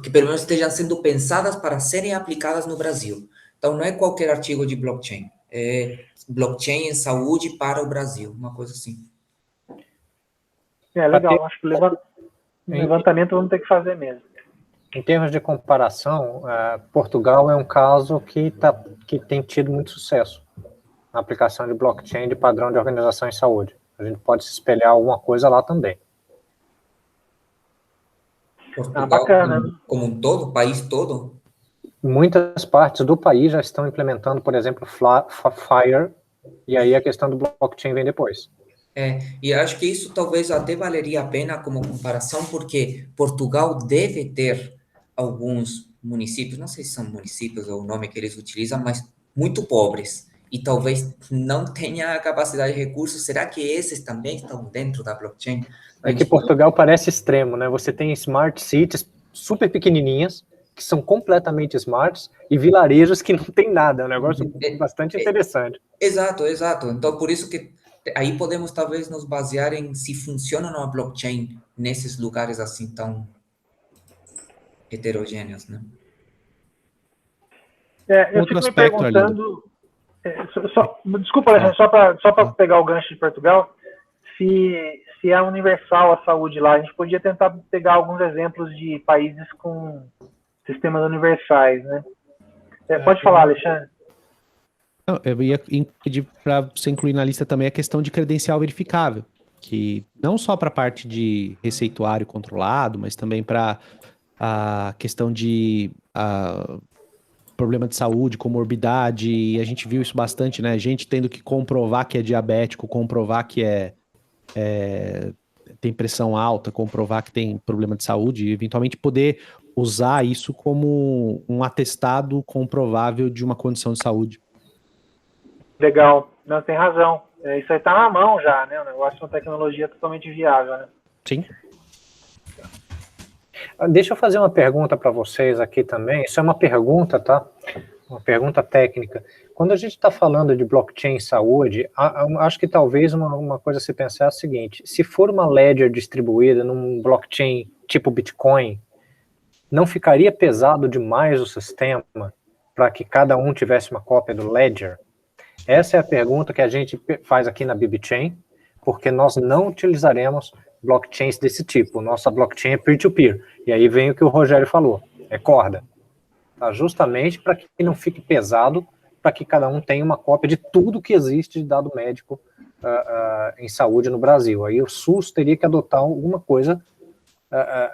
que pelo menos estejam sendo pensadas para serem aplicadas no Brasil. Então, não é qualquer artigo de blockchain, é blockchain em saúde para o Brasil, uma coisa assim. Legal, acho que levantamento vamos ter que fazer mesmo. Em termos de comparação, Portugal é um caso que tem tido muito sucesso na aplicação de blockchain de padrão de organização em saúde. A gente pode se espelhar alguma coisa lá também. Portugal, bacana. Como um todo, o país todo? Muitas partes do país já estão implementando, por exemplo, FHIR, e aí a questão do blockchain vem depois. E acho que isso talvez até valeria a pena como comparação, porque Portugal deve ter alguns municípios, não sei se são municípios ou o nome que eles utilizam, mas muito pobres. e talvez não tenha a capacidade de recursos, será que esses também estão dentro da blockchain? É que Portugal parece extremo, né? Você tem smart cities super pequenininhas, que são completamente smarts, e vilarejos que não tem nada. É um negócio bastante interessante. Exato, exato. Então, por isso que aí podemos talvez nos basear em se funciona uma blockchain nesses lugares assim tão heterogêneos, né? Eu Outro fico me aspecto, perguntando, desculpa, Alexandre, só para pegar o gancho de Portugal, se é universal a saúde lá, a gente podia tentar pegar alguns exemplos de países com sistemas universais, né? Pode falar, Alexandre. Não, eu ia pedir para você incluir na lista também a questão de credencial verificável, que não só para a parte de receituário controlado, mas também para a questão de problema de saúde, comorbidade, e a gente viu isso bastante, né? Gente tendo que comprovar que é diabético, comprovar que tem pressão alta, comprovar que tem problema de saúde, e eventualmente poder usar isso como um atestado comprovável de uma condição de saúde. Legal, não, tem razão. Isso aí tá na mão já, né? O negócio é uma tecnologia totalmente viável, né? Sim. Deixa eu fazer uma pergunta para vocês aqui também. Isso é uma pergunta, tá? Uma pergunta técnica. Quando a gente está falando de blockchain em saúde, acho que talvez uma coisa a se pensar é a seguinte: se for uma ledger distribuída num blockchain tipo Bitcoin, não ficaria pesado demais o sistema para que cada um tivesse uma cópia do ledger? Essa é a pergunta que a gente faz aqui na BibChain, porque nós não utilizaremos blockchains desse tipo. Nossa blockchain é peer-to-peer. E aí vem o que o Rogério falou, é corda. Tá? Justamente para que não fique pesado, para que cada um tenha uma cópia de tudo que existe de dado médico em saúde no Brasil. Aí o SUS teria que adotar alguma coisa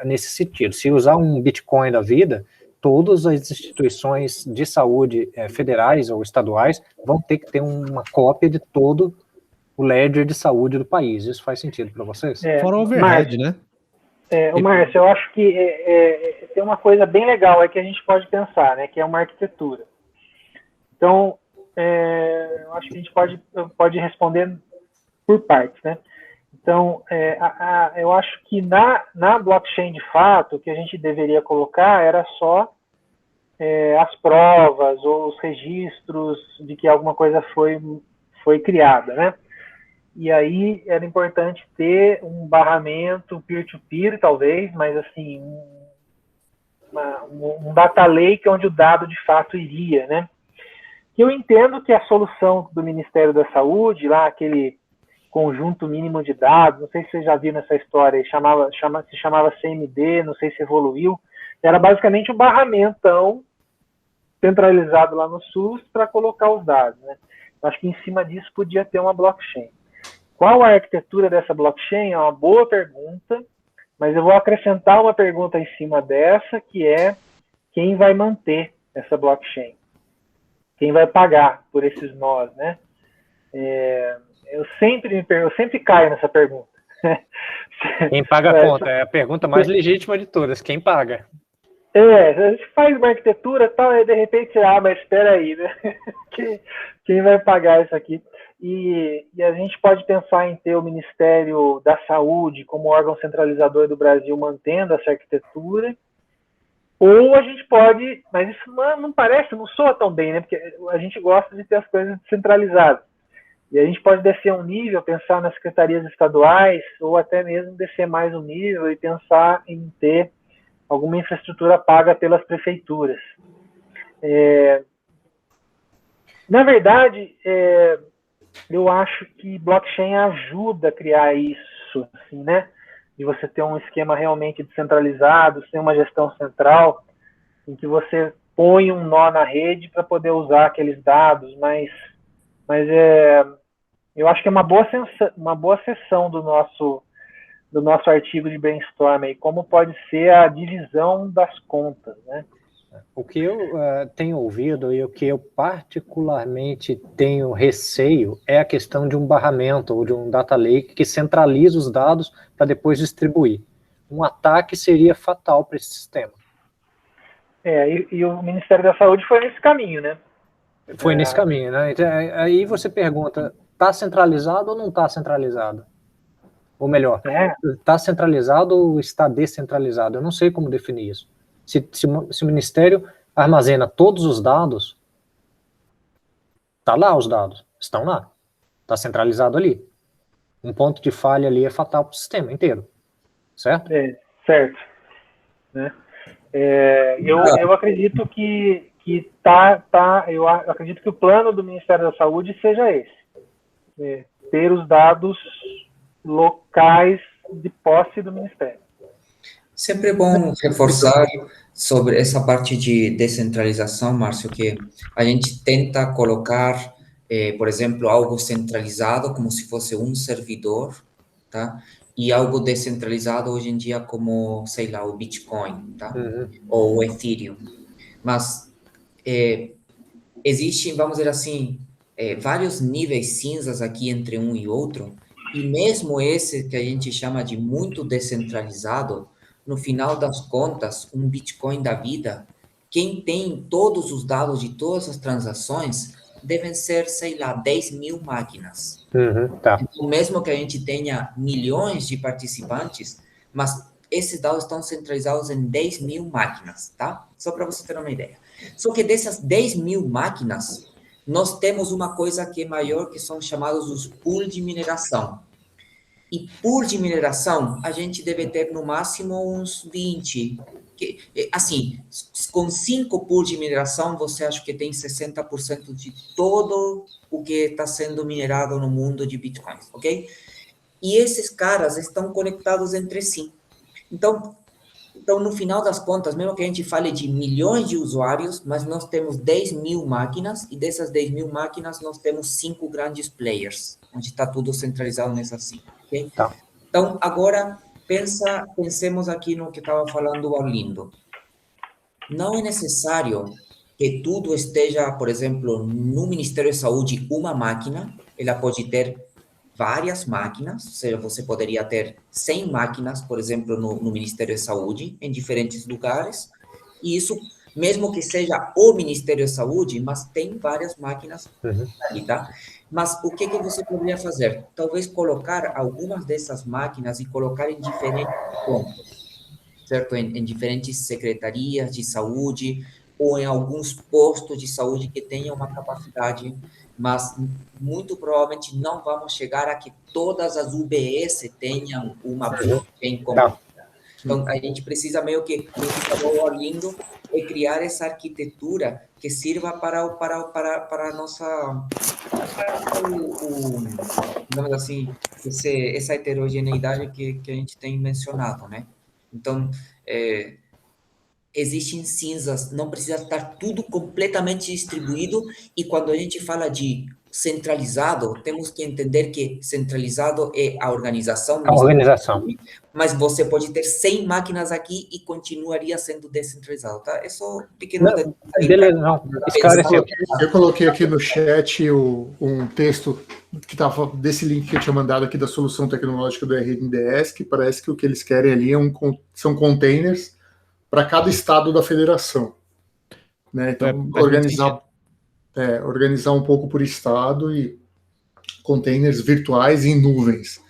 nesse sentido. Se usar um Bitcoin da vida, todas as instituições de saúde federais ou estaduais vão ter que ter uma cópia de todo o ledger de saúde do país. Isso faz sentido para vocês? Fora o overhead, né? Márcio, eu acho que tem uma coisa bem legal aí que a gente pode pensar, né? Que é uma arquitetura. Então, eu acho que a gente pode responder por partes, né? Então, eu acho que na blockchain, de fato, o que a gente deveria colocar era só as provas ou os registros de que alguma coisa foi criada, né? E aí era importante ter um barramento peer-to-peer, talvez, mas assim, um data lake onde o dado de fato iria, né? Eu entendo que a solução do Ministério da Saúde, lá aquele conjunto mínimo de dados, não sei se você já viu nessa história, se chamava CMD, não sei se evoluiu, era basicamente um barramentão centralizado lá no SUS para colocar os dados, né? Acho que em cima disso podia ter uma blockchain. Qual a arquitetura dessa blockchain? É uma boa pergunta, mas eu vou acrescentar uma pergunta em cima dessa, que é quem vai manter essa blockchain? Quem vai pagar por esses nós, né? Eu sempre caio nessa pergunta. Quem paga a conta? É a pergunta mais legítima de todas. Quem paga? A gente faz uma arquitetura e tal, e de repente, mas espera aí, né? Quem vai pagar isso aqui? E a gente pode pensar em ter o Ministério da Saúde como órgão centralizador do Brasil mantendo essa arquitetura, ou a gente pode, mas isso não soa tão bem, né? Porque a gente gosta de ter as coisas descentralizadas. E a gente pode descer um nível, pensar nas secretarias estaduais, ou até mesmo descer mais um nível e pensar em ter alguma infraestrutura paga pelas prefeituras. Na verdade, eu acho que blockchain ajuda a criar isso, assim, né? De você ter um esquema realmente descentralizado, sem uma gestão central, em que você põe um nó na rede para poder usar aqueles dados, mas eu acho que é uma boa seção do nosso artigo de brainstorm aí, como pode ser a divisão das contas, né? O que eu tenho ouvido e o que eu particularmente tenho receio é a questão de um barramento ou de um data lake que centraliza os dados para depois distribuir. Um ataque seria fatal para esse sistema. E o Ministério da Saúde foi nesse caminho, né? Foi nesse caminho, né? Então, aí você pergunta, está centralizado ou não está centralizado? Ou melhor, está centralizado ou está descentralizado? Eu não sei como definir isso. Se o Ministério armazena todos os dados, está lá os dados, estão lá. Está centralizado ali. Um ponto de falha ali é fatal para o sistema inteiro. Certo? Certo. Né? Eu acredito que eu acredito que o plano do Ministério da Saúde seja esse. Ter os dados locais de posse do Ministério. Sempre é bom reforçar sobre essa parte de descentralização, Márcio, que a gente tenta colocar, por exemplo, algo centralizado como se fosse um servidor, tá? E algo descentralizado hoje em dia como, sei lá, o Bitcoin, tá? Ou o Ethereum. Mas existem, vamos dizer assim, vários níveis cinzas aqui entre um e outro, e mesmo esse que a gente chama de muito descentralizado, no final das contas, um Bitcoin da vida, quem tem todos os dados de todas as transações devem ser, sei lá, 10 mil máquinas. Tá. Então, mesmo que a gente tenha milhões de participantes, mas esses dados estão centralizados em 10 mil máquinas, tá? Só para você ter uma ideia. Só que dessas 10 mil máquinas, nós temos uma coisa que é maior, que são chamados os pools de mineração. E pool de mineração, a gente deve ter no máximo uns 20. Assim, com 5 pools de mineração, você acha que tem 60% de todo o que está sendo minerado no mundo de bitcoins, ok? E esses caras estão conectados entre si. Então, no final das contas, mesmo que a gente fale de milhões de usuários, mas nós temos 10 mil máquinas, e dessas 10 mil máquinas, nós temos 5 grandes players, onde está tudo centralizado nessas 5. Okay? Tá. Então, agora, pensemos aqui no que estava falando o Arlindo. Não é necessário que tudo esteja, por exemplo, no Ministério da Saúde, uma máquina, ela pode ter várias máquinas, ou seja, você poderia ter 100 máquinas, por exemplo, no Ministério da Saúde, em diferentes lugares, e isso, mesmo que seja o Ministério da Saúde, mas tem várias máquinas ali, tá? Mas o que você poderia fazer? Talvez colocar algumas dessas máquinas e colocar em diferentes pontos, certo? Em diferentes secretarias de saúde ou em alguns postos de saúde que tenham uma capacidade, mas muito provavelmente não vamos chegar a que todas as UBS tenham uma blockchain comum. Então, a gente precisa meio que, o que falou o Arlindo, é criar essa arquitetura que sirva para a nossa, digamos assim, essa heterogeneidade que a gente tem mencionado, né? Então, existem cinzas, não precisa estar tudo completamente distribuído, e quando a gente fala de centralizado, temos que entender que centralizado é a organização. A organização. Mas você pode ter 100 máquinas aqui e continuaria sendo descentralizado, tá? É só um pequeno detalhe. Beleza, não. Esclareceu. Eu coloquei aqui no chat um texto que estava desse link que eu tinha mandado aqui da solução tecnológica do RNDS, que parece que o que eles querem ali são containers para cada estado da federação. Né? Então, organizar um pouco por estado e containers virtuais em nuvens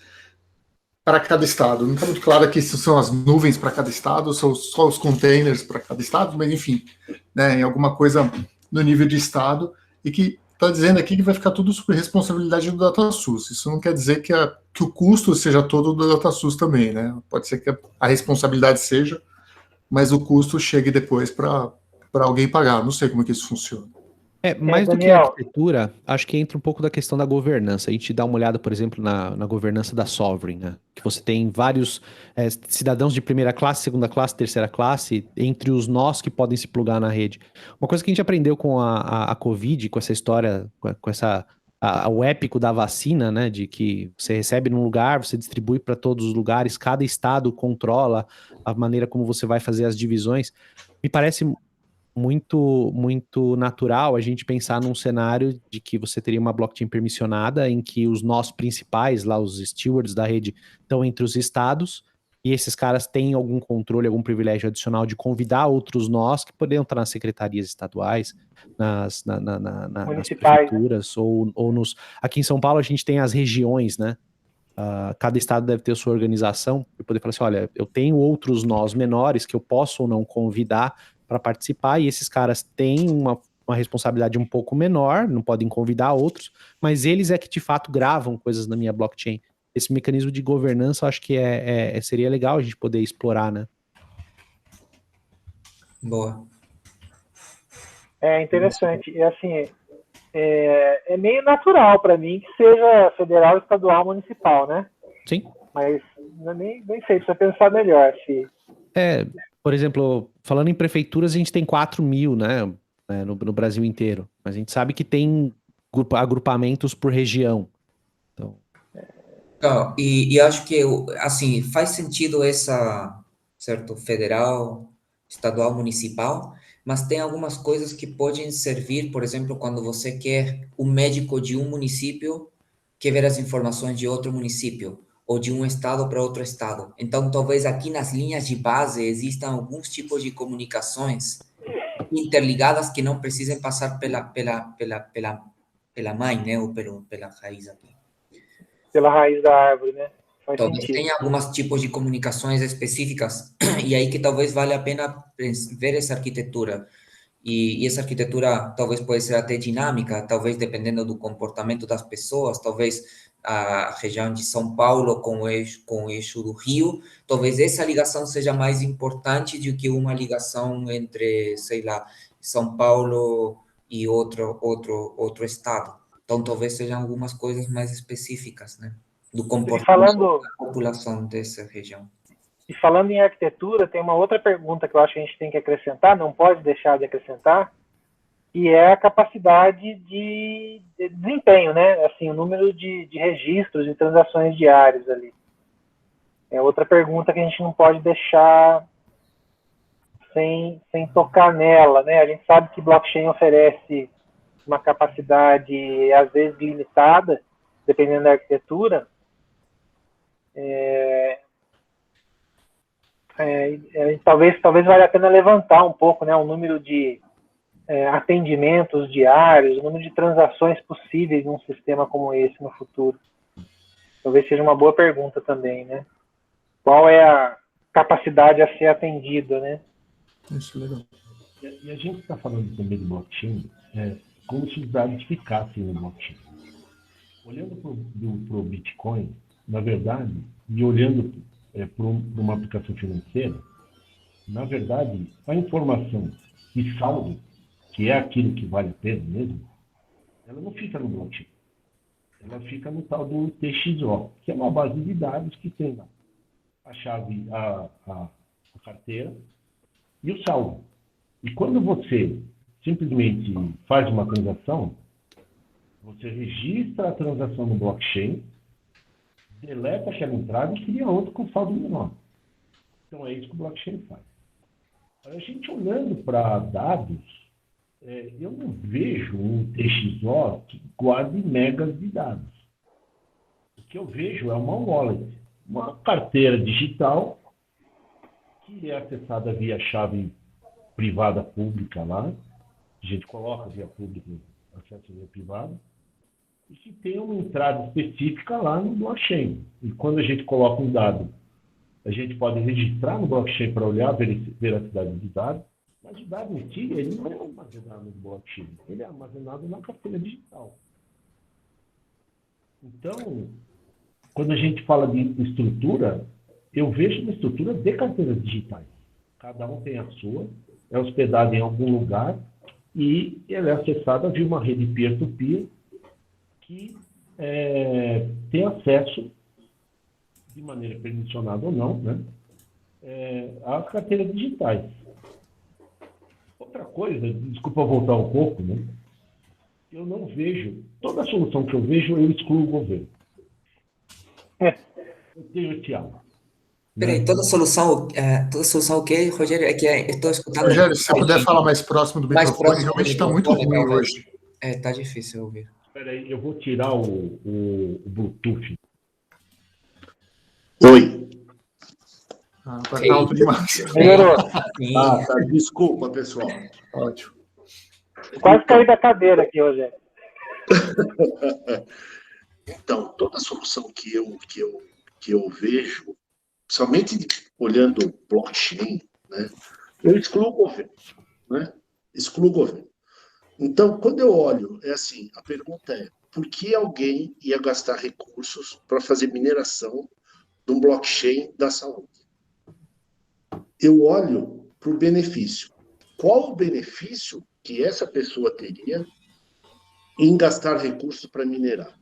para cada estado. Não está muito claro que isso são as nuvens para cada estado, são só os containers para cada estado, mas enfim, né, em alguma coisa no nível de estado, e que está dizendo aqui que vai ficar tudo sob responsabilidade do DataSUS. Isso não quer dizer que o custo seja todo do DataSUS também, né? Pode ser que a responsabilidade seja, mas o custo chegue depois para alguém pagar. Não sei como é que isso funciona. Mais do que a arquitetura, acho que entra um pouco da questão da governança. A gente dá uma olhada, por exemplo, na governança da Sovereign, né? Que você tem vários cidadãos de primeira classe, segunda classe, terceira classe, entre os nós que podem se plugar na rede. Uma coisa que a gente aprendeu com a Covid, com essa história, com o épico da vacina, né? De que você recebe num lugar, você distribui para todos os lugares, cada estado controla a maneira como você vai fazer as divisões. Me parece muito, muito natural a gente pensar num cenário de que você teria uma blockchain permissionada em que os nós principais, lá os stewards da rede, estão entre os estados, e esses caras têm algum controle, algum privilégio adicional de convidar outros nós que poderiam estar nas secretarias estaduais, nas Municipais, prefeituras, ou nos... Aqui em São Paulo a gente tem as regiões, né? Cada estado deve ter a sua organização, e poder falar assim, olha, eu tenho outros nós menores que eu posso ou não convidar para participar, e esses caras têm uma responsabilidade um pouco menor, não podem convidar outros, mas eles é que de fato gravam coisas na minha blockchain. Esse mecanismo de governança eu acho que seria legal a gente poder explorar, né? Boa. é interessante. E assim, é meio natural para mim que seja federal, estadual, municipal, né? Sim. Mas nem sei, precisa pensar melhor. Por exemplo, falando em prefeituras, a gente tem 4.000, né, no Brasil inteiro. Mas a gente sabe que tem agrupamentos por região. Então... E acho que, assim, faz sentido essa, certo, federal, estadual, municipal, mas tem algumas coisas que podem servir, por exemplo, quando você quer um médico de um município que ver as informações de outro município, ou de um estado para outro estado. Então, talvez aqui nas linhas de base existam alguns tipos de comunicações interligadas que não precisem passar pela mãe, né, ou pela raiz aqui. Pela raiz da árvore, né? Faz Talvez sentido. tenha alguns tipos de comunicações específicas, e aí que talvez valha a pena ver essa arquitetura. E essa arquitetura talvez pode ser até dinâmica, talvez dependendo do comportamento das pessoas, talvez a região de São Paulo com o eixo do Rio, talvez essa ligação seja mais importante do que uma ligação entre, sei lá, São Paulo e outro estado. Então, talvez sejam algumas coisas mais específicas, né? Do comportamento da população dessa região. E falando em arquitetura, tem uma outra pergunta que eu acho que a gente tem que acrescentar, não pode deixar de acrescentar, que é a capacidade de desempenho, né? Assim, o número de registros e transações diárias ali. É outra pergunta que a gente não pode deixar sem tocar nela, né? A gente sabe que blockchain oferece uma capacidade, às vezes, limitada, dependendo da arquitetura. Talvez valha a pena levantar um pouco, né, o número de atendimentos diários, o número de transações possíveis num sistema como esse no futuro. Talvez seja uma boa pergunta também, né? Qual é a capacidade a ser atendida, né? Isso é legal. E a gente está falando também do blockchain como se os dados ficassem no blockchain. Olhando para o Bitcoin, na verdade, e olhando para uma aplicação financeira, na verdade, a informação de saldo, que é aquilo que vale a pena mesmo, ela não fica no blockchain. Ela fica no tal do TXO, que é uma base de dados que tem lá a chave, a carteira e o saldo. E quando você simplesmente faz uma transação, você registra a transação no blockchain, deleta aquela entrada e cria outra com saldo menor. Então é isso que o blockchain faz. A gente olhando para dados, eu não vejo um TXO que guarde megas de dados. O que eu vejo é uma wallet, uma carteira digital que é acessada via chave privada pública lá. A gente coloca via pública, acesso via privada. E que tem uma entrada específica lá no blockchain. E quando a gente coloca um dado, a gente pode registrar no blockchain para olhar a veracidade de dados, mas o dado em si, ele não é armazenado no blockchain, ele é armazenado na carteira digital. Então, quando a gente fala de estrutura, eu vejo uma estrutura de carteiras digitais. Cada um tem a sua, é hospedada em algum lugar e ela é acessada via uma rede peer-to-peer que tem acesso, de maneira permissionada ou não, né, às carteiras digitais. Outra coisa, desculpa voltar um pouco, né, eu não vejo, toda solução que eu vejo, eu excluo o governo. Eu tenho esse algo. Peraí, toda solução o quê, Rogério? É que eu estou escutando... Rogério, se você puder falar mais próximo do microfone, realmente está muito ruim hoje. Tá difícil ouvir. Espera aí, eu vou tirar o Bluetooth. Oi. Tá alto demais. Melhorou. Sim. Tá. Desculpa, pessoal. Ótimo. Quase caí da cadeira aqui, Rogério. Então, toda solução que eu vejo, somente olhando blockchain, né, eu excluo o governo, né? Excluo o governo. Então, quando eu olho, é assim, a pergunta é, por que alguém ia gastar recursos para fazer mineração de um blockchain da saúde? Eu olho para o benefício. Qual o benefício que essa pessoa teria em gastar recursos para minerar?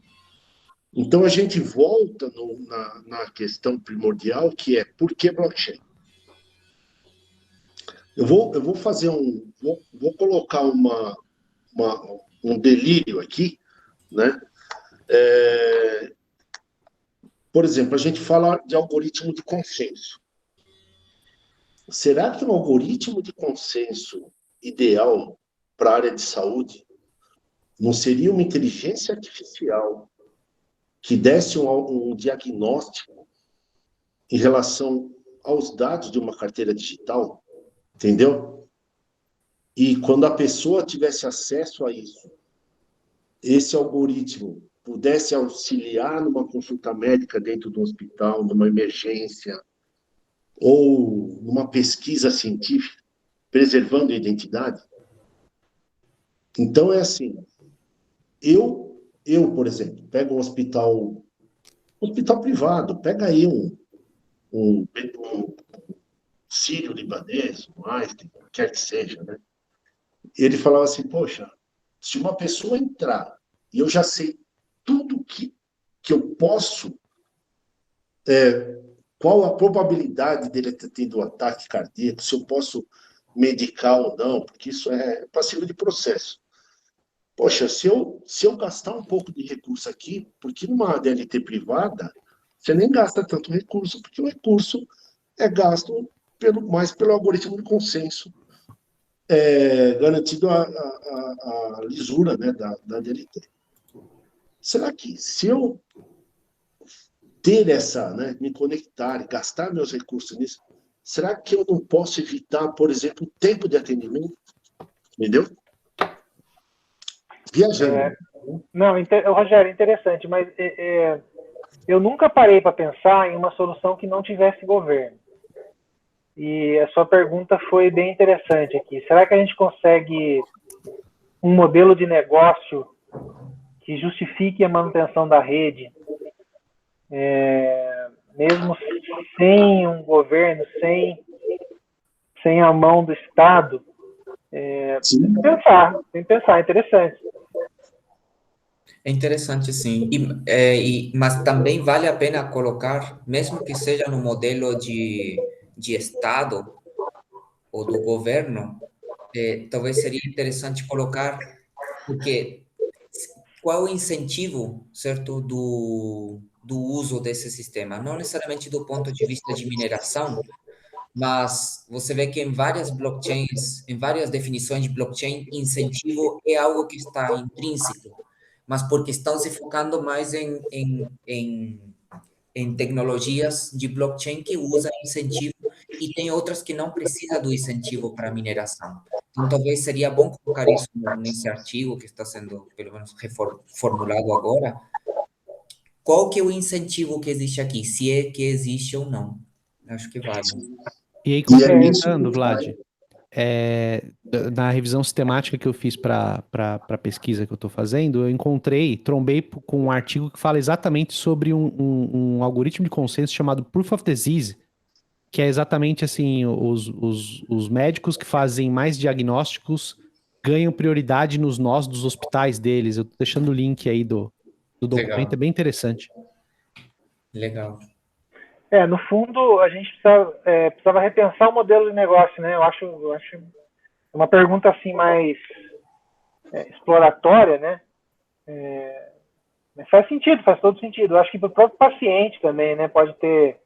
Então, a gente volta na questão primordial, que é por que blockchain? Eu vou fazer vou colocar um delírio aqui, né? Por exemplo, a gente fala de algoritmo de consenso. Será que um algoritmo de consenso ideal para a área de saúde não seria uma inteligência artificial que desse um diagnóstico em relação aos dados de uma carteira digital? Entendeu? E quando a pessoa tivesse acesso a isso, esse algoritmo pudesse auxiliar numa consulta médica dentro do hospital, numa emergência, ou numa pesquisa científica, preservando a identidade. Então, é assim, eu por exemplo, pego um hospital privado, pega aí um sírio-libanês, um Einstein, quer que seja, né? Ele falava assim, poxa, se uma pessoa entrar e eu já sei tudo que eu posso, qual a probabilidade dele ter tido um ataque cardíaco, se eu posso medicar ou não, porque isso é passivo de processo. Poxa, se eu gastar um pouco de recurso aqui, porque numa DLT privada, você nem gasta tanto recurso, porque o recurso é gasto mais pelo algoritmo de consenso, garantido a lisura, né, da DLT. Será que se eu ter essa, né, me conectar e gastar meus recursos nisso, será que eu não posso evitar, por exemplo, o tempo de atendimento? Entendeu? Viajando. Não, Rogério, interessante, mas eu nunca parei para pensar em uma solução que não tivesse governo. E a sua pergunta foi bem interessante aqui. Será que a gente consegue um modelo de negócio que justifique a manutenção da rede, mesmo sem um governo, sem a mão do Estado? Tem que pensar, interessante. É interessante, sim. Mas também vale a pena colocar, mesmo que seja no modelo de Estado ou do governo, talvez seria interessante colocar, porque qual é o incentivo, certo, do uso desse sistema? Não necessariamente do ponto de vista de mineração, mas você vê que em várias blockchains, em várias definições de blockchain, incentivo é algo que está intrínseco, mas porque estão se focando mais em tecnologias de blockchain que usam incentivo e tem outras que não precisam do incentivo para mineração. Então, talvez seria bom colocar isso nesse artigo que está sendo, pelo menos, reformulado agora. Qual que é o incentivo que existe aqui? Se é que existe ou não. Acho que vale. E aí, complementando, Vlad, na revisão sistemática que eu fiz para a pesquisa que eu estou fazendo, eu trombei com um artigo que fala exatamente sobre um algoritmo de consenso chamado Proof of Disease, que é exatamente assim, os médicos que fazem mais diagnósticos ganham prioridade nos nós dos hospitais deles. Eu estou deixando o link aí do documento, Legal. é bem interessante. Legal. No fundo, a gente precisava repensar o modelo de negócio, né? Eu acho uma pergunta assim mais exploratória, né? Mas faz sentido, faz todo sentido. Eu acho que para o próprio paciente também, né? Pode ter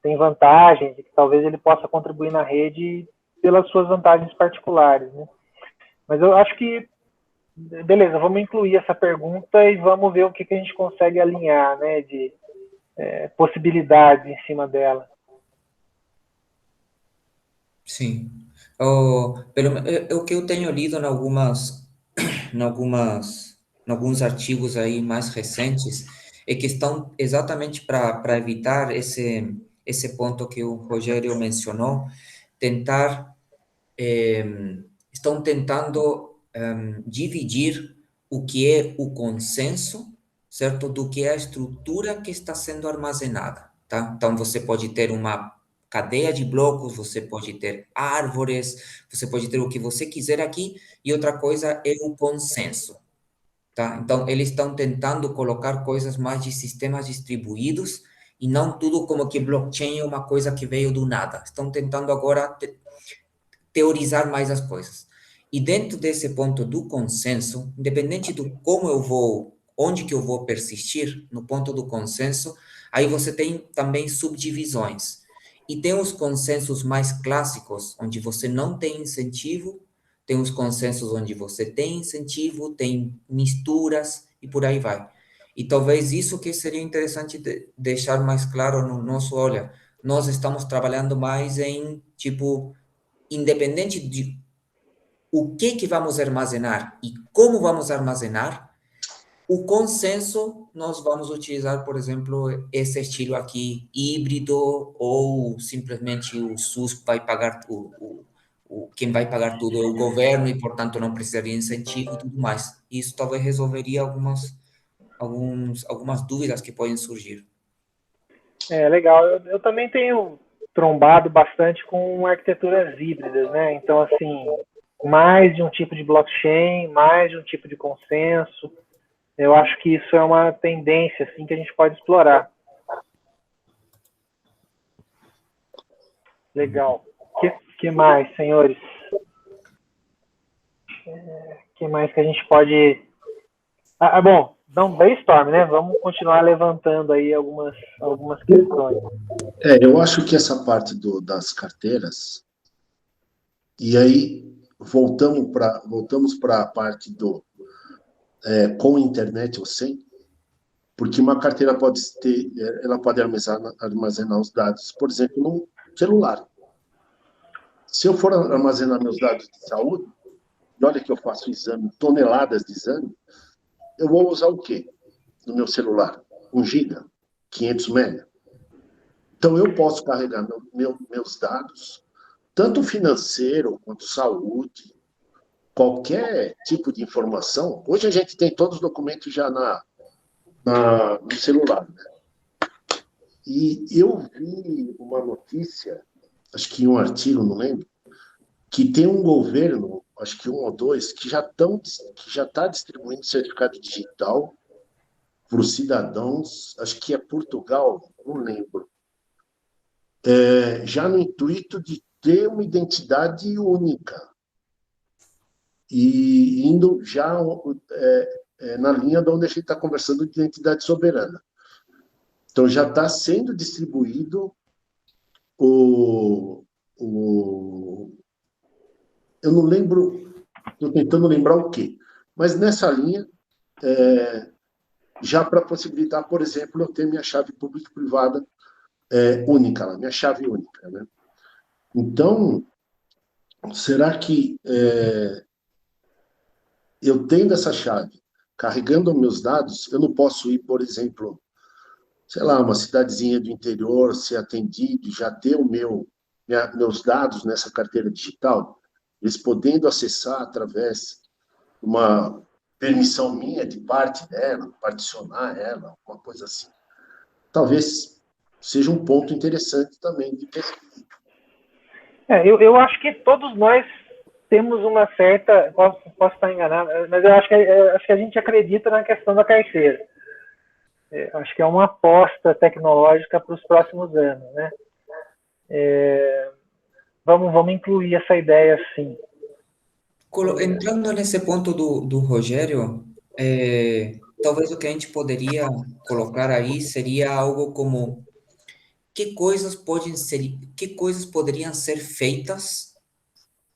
tem vantagens, que talvez ele possa contribuir na rede pelas suas vantagens particulares, né? Mas eu acho que, beleza, vamos incluir essa pergunta e vamos ver o que a gente consegue alinhar, né? De possibilidades em cima dela. Sim. O que eu tenho lido em alguns artigos aí mais recentes é que estão exatamente para evitar esse ponto que o Rogério mencionou, tentar estão tentando dividir o que é o consenso, certo, do que é a estrutura que está sendo armazenada, tá? Então você pode ter uma cadeia de blocos, você pode ter árvores, você pode ter o que você quiser aqui, e outra coisa é o consenso, tá? Então eles estão tentando colocar coisas mais de sistemas distribuídos e não tudo como que blockchain é uma coisa que veio do nada. Estão tentando agora teorizar mais as coisas. E dentro desse ponto do consenso, independente do como eu vou, onde que eu vou persistir, no ponto do consenso, aí você tem também subdivisões. E tem os consensos mais clássicos, onde você não tem incentivo, tem os consensos onde você tem incentivo, tem misturas e por aí vai. E talvez isso que seria interessante deixar mais claro no nosso, olha, nós estamos trabalhando mais em, tipo, independente de o que vamos armazenar e como vamos armazenar, o consenso nós vamos utilizar, por exemplo, esse estilo aqui híbrido ou simplesmente o SUS vai pagar quem vai pagar tudo é o governo e, portanto, não precisaria de incentivo e tudo mais. Isso talvez resolveria algumas dúvidas que podem surgir. Legal. Eu também tenho trombado bastante com arquiteturas híbridas, né? Então, assim, mais de um tipo de blockchain, mais de um tipo de consenso. Eu acho que isso é uma tendência, assim, que a gente pode explorar. Legal. Que mais, senhores? Que mais que a gente pode... bom, não, brainstorm, né? Vamos continuar levantando aí algumas questões. Eu acho que essa parte das carteiras, e aí voltamos para a parte do com internet ou sem, porque uma carteira ela pode armazenar os dados, por exemplo, no celular. Se eu for armazenar meus dados de saúde, e olha que eu faço exame, toneladas de exame, eu vou usar o quê no meu celular? 1 giga, 500 mega. Então, eu posso carregar meus dados, tanto financeiro quanto saúde, qualquer tipo de informação. Hoje a gente tem todos os documentos já no celular, né? E eu vi uma notícia, acho que um artigo, não lembro, que tem um governo, acho que um ou dois, que já está distribuindo certificado digital para os cidadãos, acho que é Portugal, não lembro, já no intuito de ter uma identidade única e indo já na linha de onde a gente está conversando de identidade soberana. Então, já está sendo distribuído eu não lembro, estou tentando lembrar o quê, mas nessa linha, já para possibilitar, por exemplo, eu ter minha chave público-privada única, minha chave única, né? Então, será que eu tendo essa chave, carregando meus dados, eu não posso ir, por exemplo, sei lá, uma cidadezinha do interior, ser atendido, já ter meus dados nessa carteira digital, eles podendo acessar através de uma permissão minha de parte dela, particionar ela, alguma coisa assim. Talvez seja um ponto interessante também de pesquisa. Eu acho que todos nós temos uma certa... Posso estar enganado, mas eu acho que a gente acredita na questão da carteira. Acho que é uma aposta tecnológica para os próximos anos, né? Vamos incluir essa ideia, sim. Entrando nesse ponto do Rogério, talvez o que a gente poderia colocar aí seria algo como que coisas poderiam ser feitas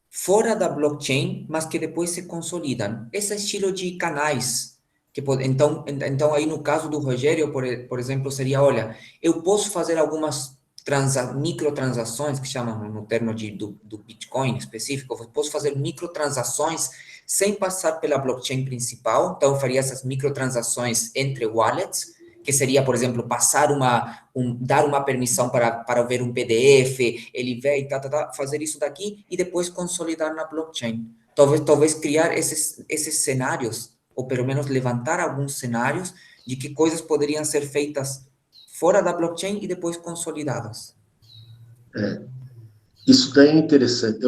fora da blockchain, mas que depois se consolidam. Esse estilo de canais. Então aí no caso do Rogério, por exemplo, seria, olha, eu posso fazer algumas microtransações, que chamam no termo do Bitcoin específico, eu posso fazer microtransações sem passar pela blockchain principal. Então, eu faria essas microtransações entre wallets, que seria, por exemplo, passar dar uma permissão para ver um PDF, ele vê e fazer isso daqui e depois consolidar na blockchain. Talvez criar esses cenários, ou pelo menos levantar alguns cenários de que coisas poderiam ser feitas fora da blockchain e depois consolidadas. Isso daí é interessante.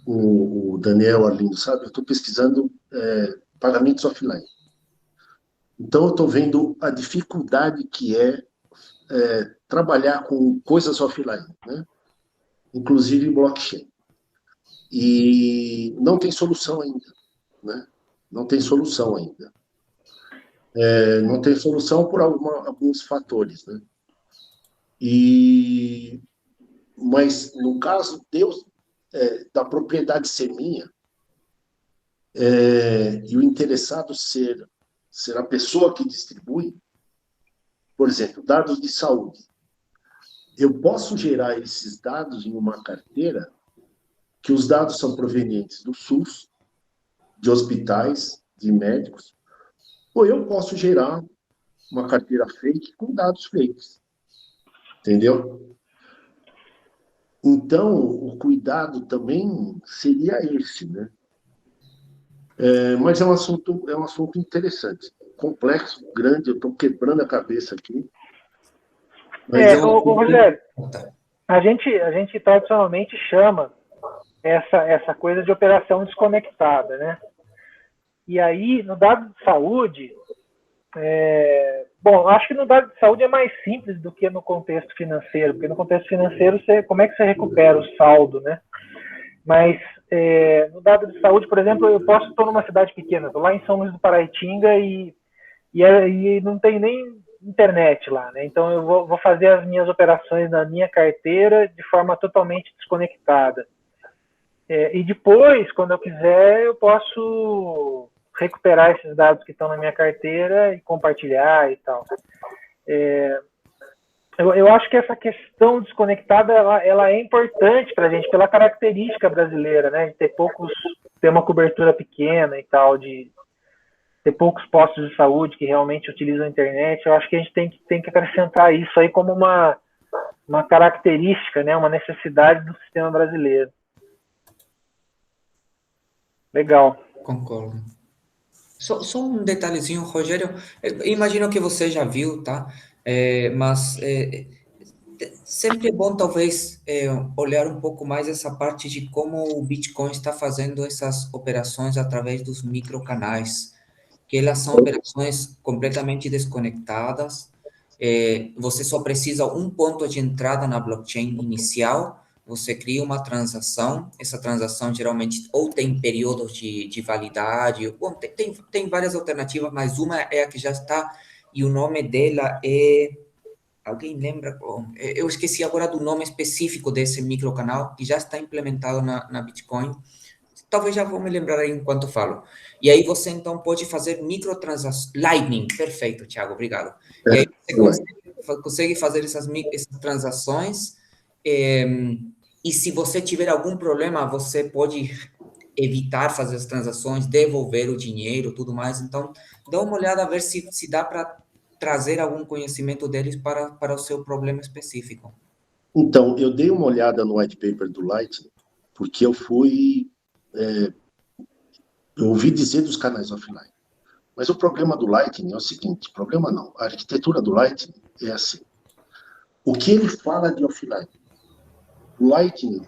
O Daniel Arlindo sabe, eu estou pesquisando pagamentos offline. Então, eu estou vendo a dificuldade que é trabalhar com coisas offline, né? Inclusive blockchain. E não tem solução ainda, né? Não tem solução ainda. Não tem solução por alguns fatores, né? Mas, no caso da propriedade ser minha, e o interessado ser a pessoa que distribui, por exemplo, dados de saúde. Eu posso gerar esses dados em uma carteira que os dados são provenientes do SUS, de hospitais, de médicos, ou eu posso gerar uma carteira fake com dados fakes. Entendeu? Então, o cuidado também seria esse, né? Mas é um assunto interessante, complexo, grande, eu estou quebrando a cabeça aqui. Rogério, a gente tradicionalmente chama essa coisa de operação desconectada, né? E aí, no dado de saúde, acho que no dado de saúde é mais simples do que no contexto financeiro, porque no contexto financeiro, como é que você recupera o saldo, né? Mas no dado de saúde, por exemplo, eu estou numa cidade pequena, estou lá em São Luís do Paraitinga e não tem nem internet lá, né? Então eu vou fazer as minhas operações na minha carteira de forma totalmente desconectada. E depois, quando eu quiser, eu posso recuperar esses dados que estão na minha carteira e compartilhar e tal. Eu acho que essa questão desconectada ela é importante para a gente, pela característica brasileira, né? De ter uma cobertura pequena e tal, de ter poucos postos de saúde que realmente utilizam a internet. Eu acho que a gente tem que acrescentar isso aí como uma característica, né? Uma necessidade do sistema brasileiro. Legal. Concordo. Só um detalhezinho, Rogério. Eu imagino que você já viu, tá? Mas sempre é bom, talvez, olhar um pouco mais essa parte de como o Bitcoin está fazendo essas operações através dos microcanais, que elas são operações completamente desconectadas. Você só precisa um ponto de entrada na blockchain inicial. Você cria uma transação, essa transação geralmente ou tem períodos de validade, bom, tem várias alternativas, mas uma é a que já está, e o nome dela alguém lembra? Eu esqueci agora do nome específico desse microcanal, que já está implementado na Bitcoin, talvez já vou me lembrar aí enquanto falo. E aí você, então, pode fazer microtransações, Lightning, perfeito, Thiago, obrigado. E aí você consegue fazer essas transações, e se você tiver algum problema, você pode evitar fazer as transações, devolver o dinheiro, tudo mais. Então, dá uma olhada a ver se dá para trazer algum conhecimento deles para o seu problema específico. Então, eu dei uma olhada no white paper do Lightning, porque eu ouvi dizer dos canais offline. Mas o problema do Lightning é o seguinte, a arquitetura do Lightning é assim. O que ele fala de offline? O Lightning,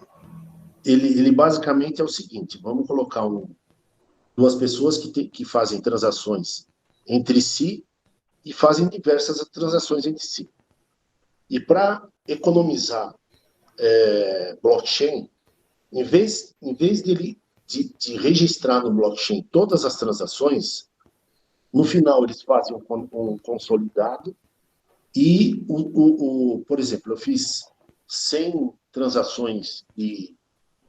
ele basicamente é o seguinte, vamos colocar duas pessoas que fazem transações entre si e fazem diversas transações entre si. E para economizar blockchain, em vez de registrar no blockchain todas as transações, no final eles fazem um consolidado e, por exemplo, eu fiz 100 transações e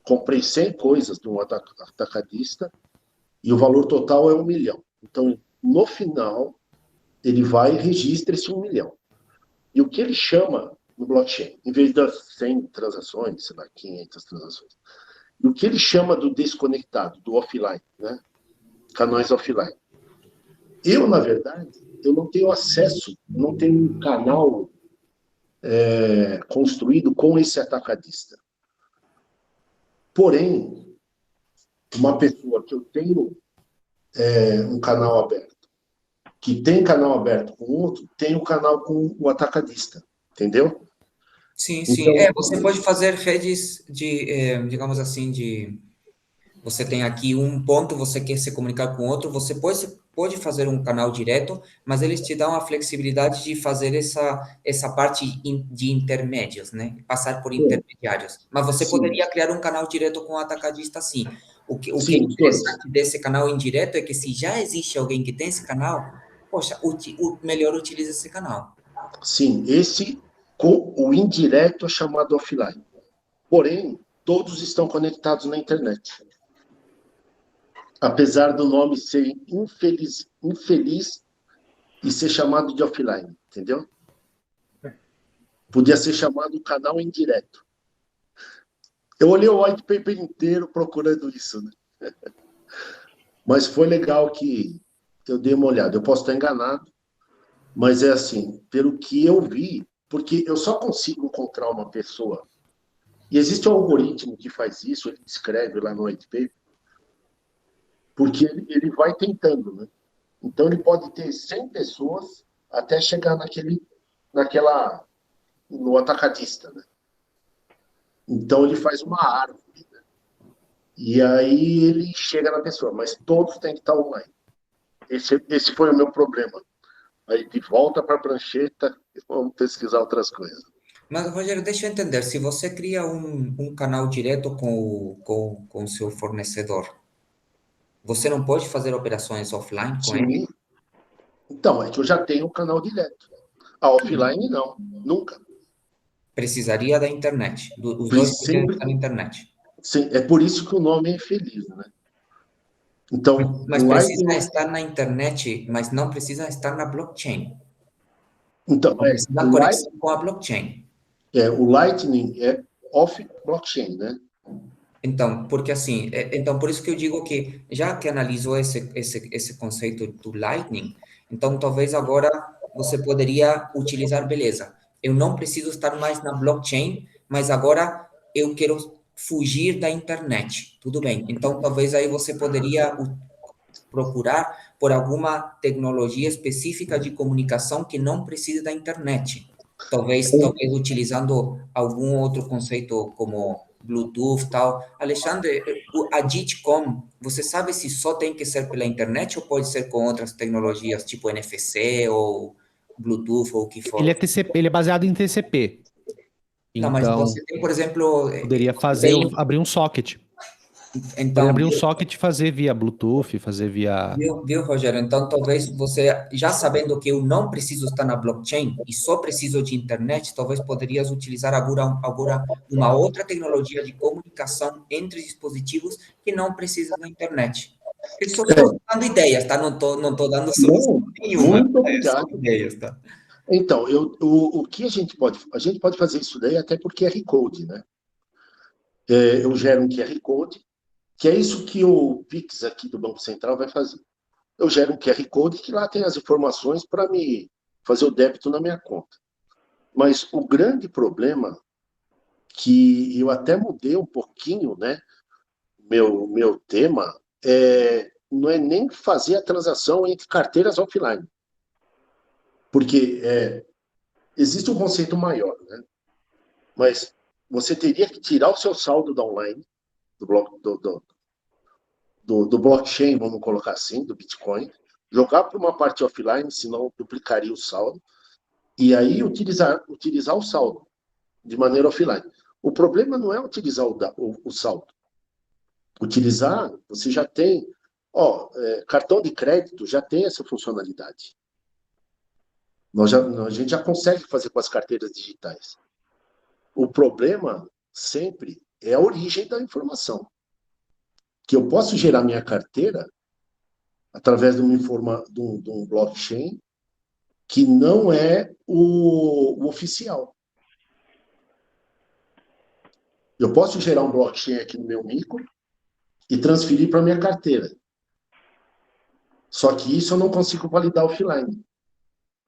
comprei 100 coisas de um atacadista e o valor total é 1 milhão. Então, no final, ele vai e registra esse 1 milhão. E o que ele chama no blockchain, em vez das 100 transações, sei lá, 500 transações, e o que ele chama do desconectado, do offline, né? Canais offline. Eu, na verdade, eu não tenho acesso, não tenho um canal construído com esse atacadista. Porém, uma pessoa que eu tenho um canal aberto, que tem canal aberto com outro, tem um canal com o atacadista, entendeu? Sim, Então, você pode fazer redes digamos assim, você tem aqui um ponto, você quer se comunicar com outro, você pode fazer um canal direto, mas eles te dão a flexibilidade de fazer essa parte de intermédios, né? Passar por intermediários. Mas você poderia criar um canal direto com o atacadista, sim. O que é interessante desse canal indireto é que se já existe alguém que tem esse canal, poxa, o melhor utiliza esse canal. sim, esse com o indireto é chamado offline. Porém, todos estão conectados na internet. Apesar do nome ser infeliz e ser chamado de offline, entendeu? Podia ser chamado canal indireto. Eu olhei o white paper inteiro procurando isso, né? Mas foi legal que eu dei uma olhada. Eu posso estar enganado, mas é assim, pelo que eu vi, porque eu só consigo encontrar uma pessoa, e existe um algoritmo que faz isso, ele escreve lá no white paper, porque ele vai tentando, né? Então, ele pode ter 100 pessoas até chegar no atacadista, né? Então, ele faz uma árvore, né? E aí ele chega na pessoa, mas todos têm que estar online. Esse foi o meu problema. Aí, de volta para a prancheta, vamos pesquisar outras coisas. Mas, Rogério, deixa eu entender, se você cria um canal direto com o seu fornecedor, você não pode fazer operações offline com ele? Sim. Então, é que eu já tenho um canal direto. A offline, não. Nunca. Precisaria da internet. Os dois precisam Sempre, estar na internet. sim, é por isso que o nome é infeliz, né? Então, Mas o precisa Lightning... estar na internet, mas não precisa estar na blockchain. Então, Não precisa da conexão com a blockchain. o Lightning é off-blockchain, né? Então, porque assim, então por isso que eu digo que já que analisou esse conceito do Lightning, então talvez agora você poderia utilizar, beleza, eu não preciso estar mais na blockchain, mas agora eu quero fugir da internet, tudo bem. Então talvez aí você poderia procurar por alguma tecnologia específica de comunicação que não precise da internet. Talvez utilizando algum outro conceito como Bluetooth tal. Alexandre, a DITCOM, você sabe se só tem que ser pela internet ou pode ser com outras tecnologias, tipo NFC ou Bluetooth ou o que for? Ele é baseado em TCP. Não, mas Então, você tem, por exemplo... poderia abrir um socket. Então, Poderia abrir um socket e fazer via Bluetooth, fazer via... Viu, Rogério? Então, talvez você, já sabendo que eu não preciso estar na blockchain e só preciso de internet, talvez poderias utilizar agora uma outra tecnologia de comunicação entre dispositivos que não precisa da internet. Eu só estou dando ideias, tá? Não tô dando solução nenhuma. Muito obrigado. Só ideias, tá? Então, o que a gente pode fazer isso daí até por QR Code, né? Eu gero um QR Code, que é isso que o Pix aqui do Banco Central vai fazer. Eu gero um QR Code que lá tem as informações para me fazer o débito na minha conta. Mas o grande problema, que eu até mudei um pouquinho, né? Meu tema, não é nem fazer a transação entre carteiras offline. Porque existe um conceito maior, né? Mas você teria que tirar o seu saldo da online, do blockchain, vamos colocar assim, do Bitcoin, jogar para uma parte offline, senão duplicaria o saldo, e aí utilizar o saldo de maneira offline. O problema não é utilizar o saldo. Utilizar, você já tem... cartão de crédito já tem essa funcionalidade. A gente já consegue fazer com as carteiras digitais. O problema, sempre, é a origem da informação. Que eu posso gerar minha carteira através de um blockchain que não é o oficial. Eu posso gerar um blockchain aqui no meu micro e transferir para a minha carteira. Só que isso eu não consigo validar offline.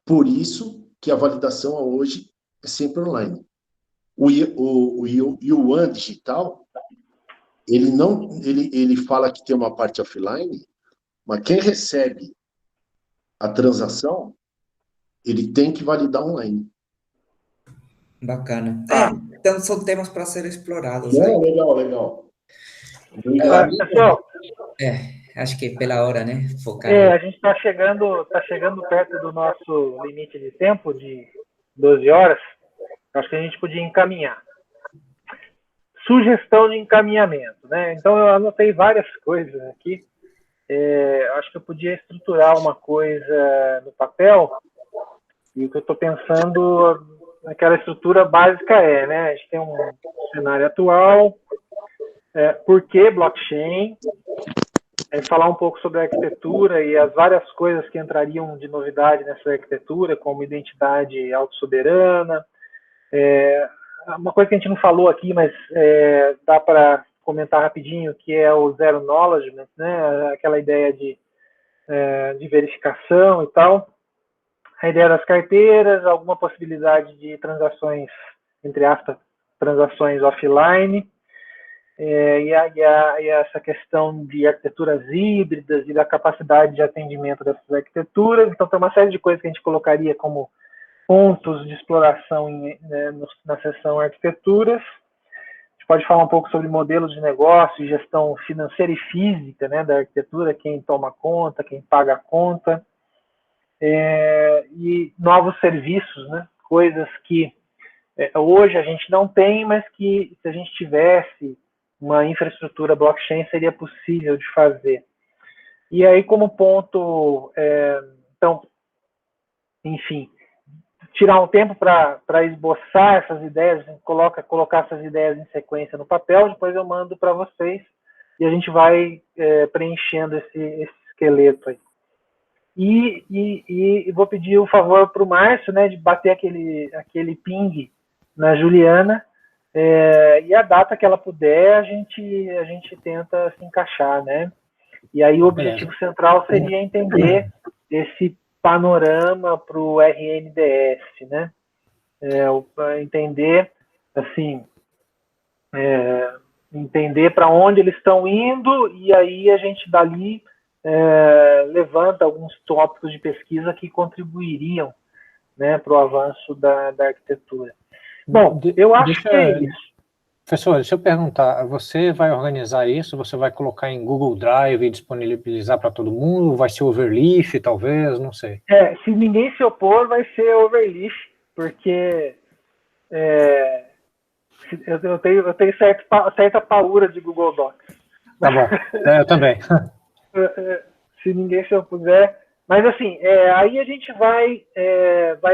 Por isso que a validação hoje é sempre online. O Yuan digital, ele fala que tem uma parte offline, mas quem recebe a transação, ele tem que validar online. Bacana. Então são temas para ser explorados, né? Legal. Pessoal, Acho que pela hora, né? Focar. a gente está chegando perto do nosso limite de tempo, de 12 horas. Acho que a gente podia encaminhar. Sugestão de encaminhamento, né? Então, eu anotei várias coisas aqui. Acho que eu podia estruturar uma coisa no papel. E o que eu estou pensando, naquela estrutura básica né? A gente tem um cenário atual. Por que blockchain? Falar um pouco sobre a arquitetura e as várias coisas que entrariam de novidade nessa arquitetura, como identidade autossoberana. Uma coisa que a gente não falou aqui, mas dá para comentar rapidinho, que é o Zero Knowledge, né? Aquela ideia de verificação e tal. A ideia das carteiras, alguma possibilidade de transações, entre aspas, transações offline. E essa questão de arquiteturas híbridas e da capacidade de atendimento dessas arquiteturas. Então, tem uma série de coisas que a gente colocaria como pontos de exploração na seção arquiteturas. A gente pode falar um pouco sobre modelos de negócio, gestão financeira e física, né, da arquitetura, quem toma conta, quem paga a conta, e novos serviços, né, coisas que hoje a gente não tem, mas que se a gente tivesse uma infraestrutura blockchain seria possível de fazer. E aí, como ponto, então, enfim, tirar um tempo para esboçar essas ideias, colocar essas ideias em sequência no papel, depois eu mando para vocês e a gente vai preenchendo esse esqueleto aí. E vou pedir o favor para o Márcio, né, de bater aquele ping na Juliana, e a data que ela puder, a gente tenta se encaixar, né? E aí o objetivo central seria entender esse panorama para o RNDS, né? Entender, assim, entender para onde eles estão indo, e aí a gente dali levanta alguns tópicos de pesquisa que contribuiriam, né, para o avanço da arquitetura. Bom, eu acho que é isso. Professor, deixa eu perguntar, você vai organizar isso? Você vai colocar em Google Drive e disponibilizar para todo mundo? Vai ser Overleaf, talvez? Não sei. Se ninguém se opor, vai ser Overleaf, porque eu tenho certa paura de Google Docs. Tá bom, eu também. Se ninguém se opuser. Mas, assim, aí a gente vai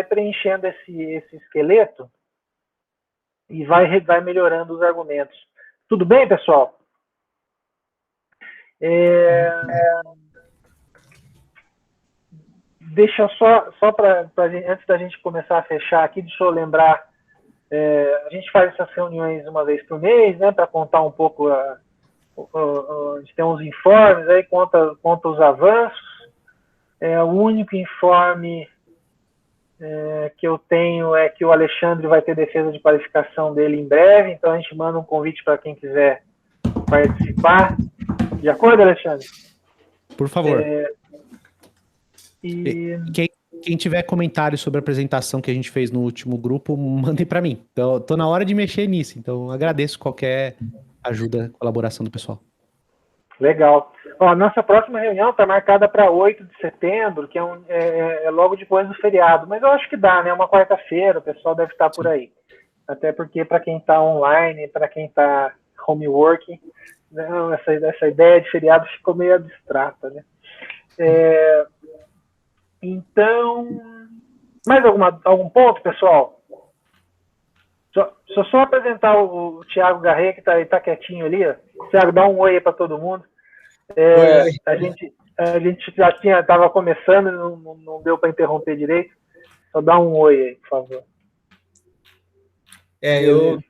preenchendo esse esqueleto e vai melhorando os argumentos. Tudo bem, pessoal? Deixa só para antes da gente começar a fechar aqui, deixa eu lembrar, a gente faz essas reuniões uma vez por mês, né, para contar um pouco, a gente tem uns informes, aí conta os avanços. O único informe que eu tenho é que o Alexandre vai ter defesa de qualificação dele em breve, então a gente manda um convite para quem quiser participar. De acordo, Alexandre? Por favor. E quem tiver comentários sobre a apresentação que a gente fez no último grupo, mandem para mim. Então, tô na hora de mexer nisso, então agradeço qualquer ajuda, colaboração do pessoal. Legal. A nossa próxima reunião está marcada para 8 de setembro, que é logo depois do feriado, mas eu acho que dá, né? Uma quarta-feira, o pessoal deve estar por aí. Até porque para quem está online, para quem está homeworking, não, essa ideia de feriado ficou meio abstrata, né? Então, mais algum ponto, pessoal? Só apresentar o Thiago Garret, que tá quietinho ali. Ó. Thiago, dá um oi aí para todo mundo. A gente já estava começando, não deu para interromper direito. Só dá um oi aí, por favor. Eu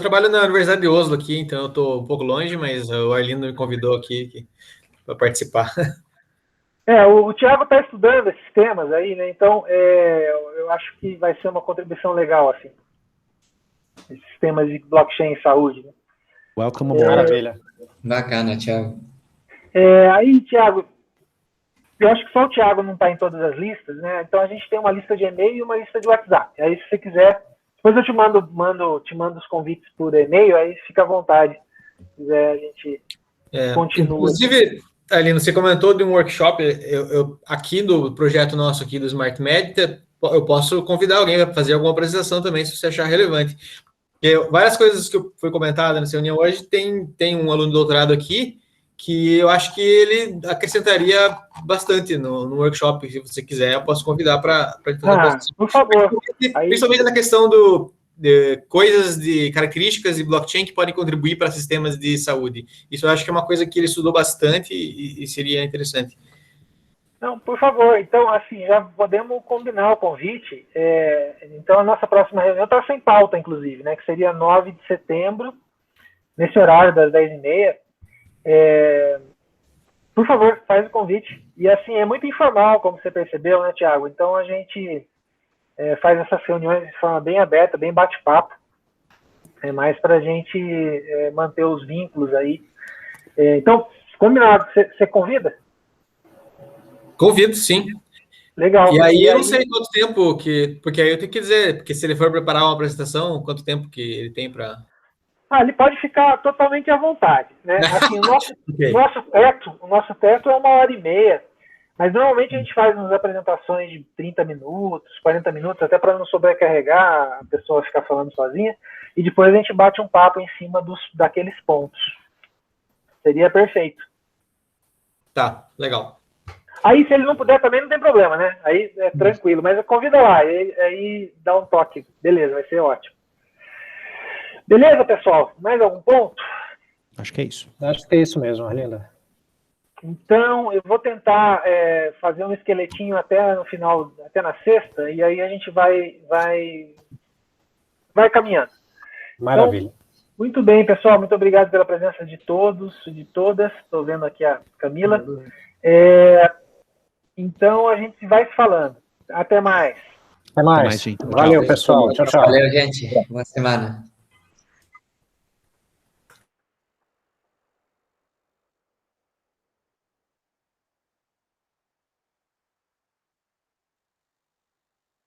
trabalho na Universidade de Oslo aqui, então eu estou um pouco longe, mas o Arlindo me convidou aqui para participar. O Thiago está estudando esses temas aí, né? Então, eu acho que vai ser uma contribuição legal, assim. Esses temas de blockchain e saúde. Né? Welcome aboard. Maravilha. Bacana, Thiago. Aí, Thiago, eu acho que só o Thiago não está em todas as listas, né? Então a gente tem uma lista de e-mail e uma lista de WhatsApp. Aí, se você quiser, depois eu te mando os convites por e-mail, aí fica à vontade. Se quiser, a gente continua. Inclusive, Arlindo, você comentou de um workshop, aqui do projeto nosso aqui do Smart Med, eu posso convidar alguém para fazer alguma apresentação também, se você achar relevante. Porque várias coisas que foi comentada nessa reunião hoje, tem um aluno de doutorado aqui, que eu acho que ele acrescentaria bastante no workshop. Se você quiser, eu posso convidar para fazer uma apresentação. Por favor. Principalmente na questão de coisas, de características de blockchain que podem contribuir para sistemas de saúde. Isso eu acho que é uma coisa que ele estudou bastante e seria interessante. Não, por favor. Então, assim, já podemos combinar o convite. Então, a nossa próxima reunião está sem pauta, inclusive, né? Que seria 9 de setembro, nesse horário das 10h30. Por favor, faz o convite. E, assim, é muito informal, como você percebeu, né, Thiago? Então, a gente faz essas reuniões de forma bem aberta, bem bate-papo. É mais para a gente manter os vínculos aí. Então, combinado. Você convida? Convido, sim. Legal. E aí eu não sei quanto tempo porque aí eu tenho que dizer, porque se ele for preparar uma apresentação, quanto tempo que ele tem para... ele pode ficar totalmente à vontade, né? Assim, Okay. o nosso teto é 1h30, mas normalmente a gente faz umas apresentações de 30 minutos, 40 minutos, até para não sobrecarregar a pessoa ficar falando sozinha, e depois a gente bate um papo em cima daqueles pontos. Seria perfeito. Tá, legal. Aí, se ele não puder, também não tem problema, né? Aí é tranquilo, mas convida lá, aí dá um toque. Beleza, vai ser ótimo. Beleza, pessoal? Mais algum ponto? Acho que é isso. Acho que é isso mesmo, Arlindo. Então, eu vou tentar fazer um esqueletinho até no final, até na sexta, e aí a gente vai caminhando. Maravilha. Então, muito bem, pessoal. Muito obrigado pela presença de todos e de todas. Estou vendo aqui a Camila. Então, a gente vai se falando. Até mais. Até mais. Gente. Valeu, pessoal. Tchau, tchau. Valeu, gente. Boa semana.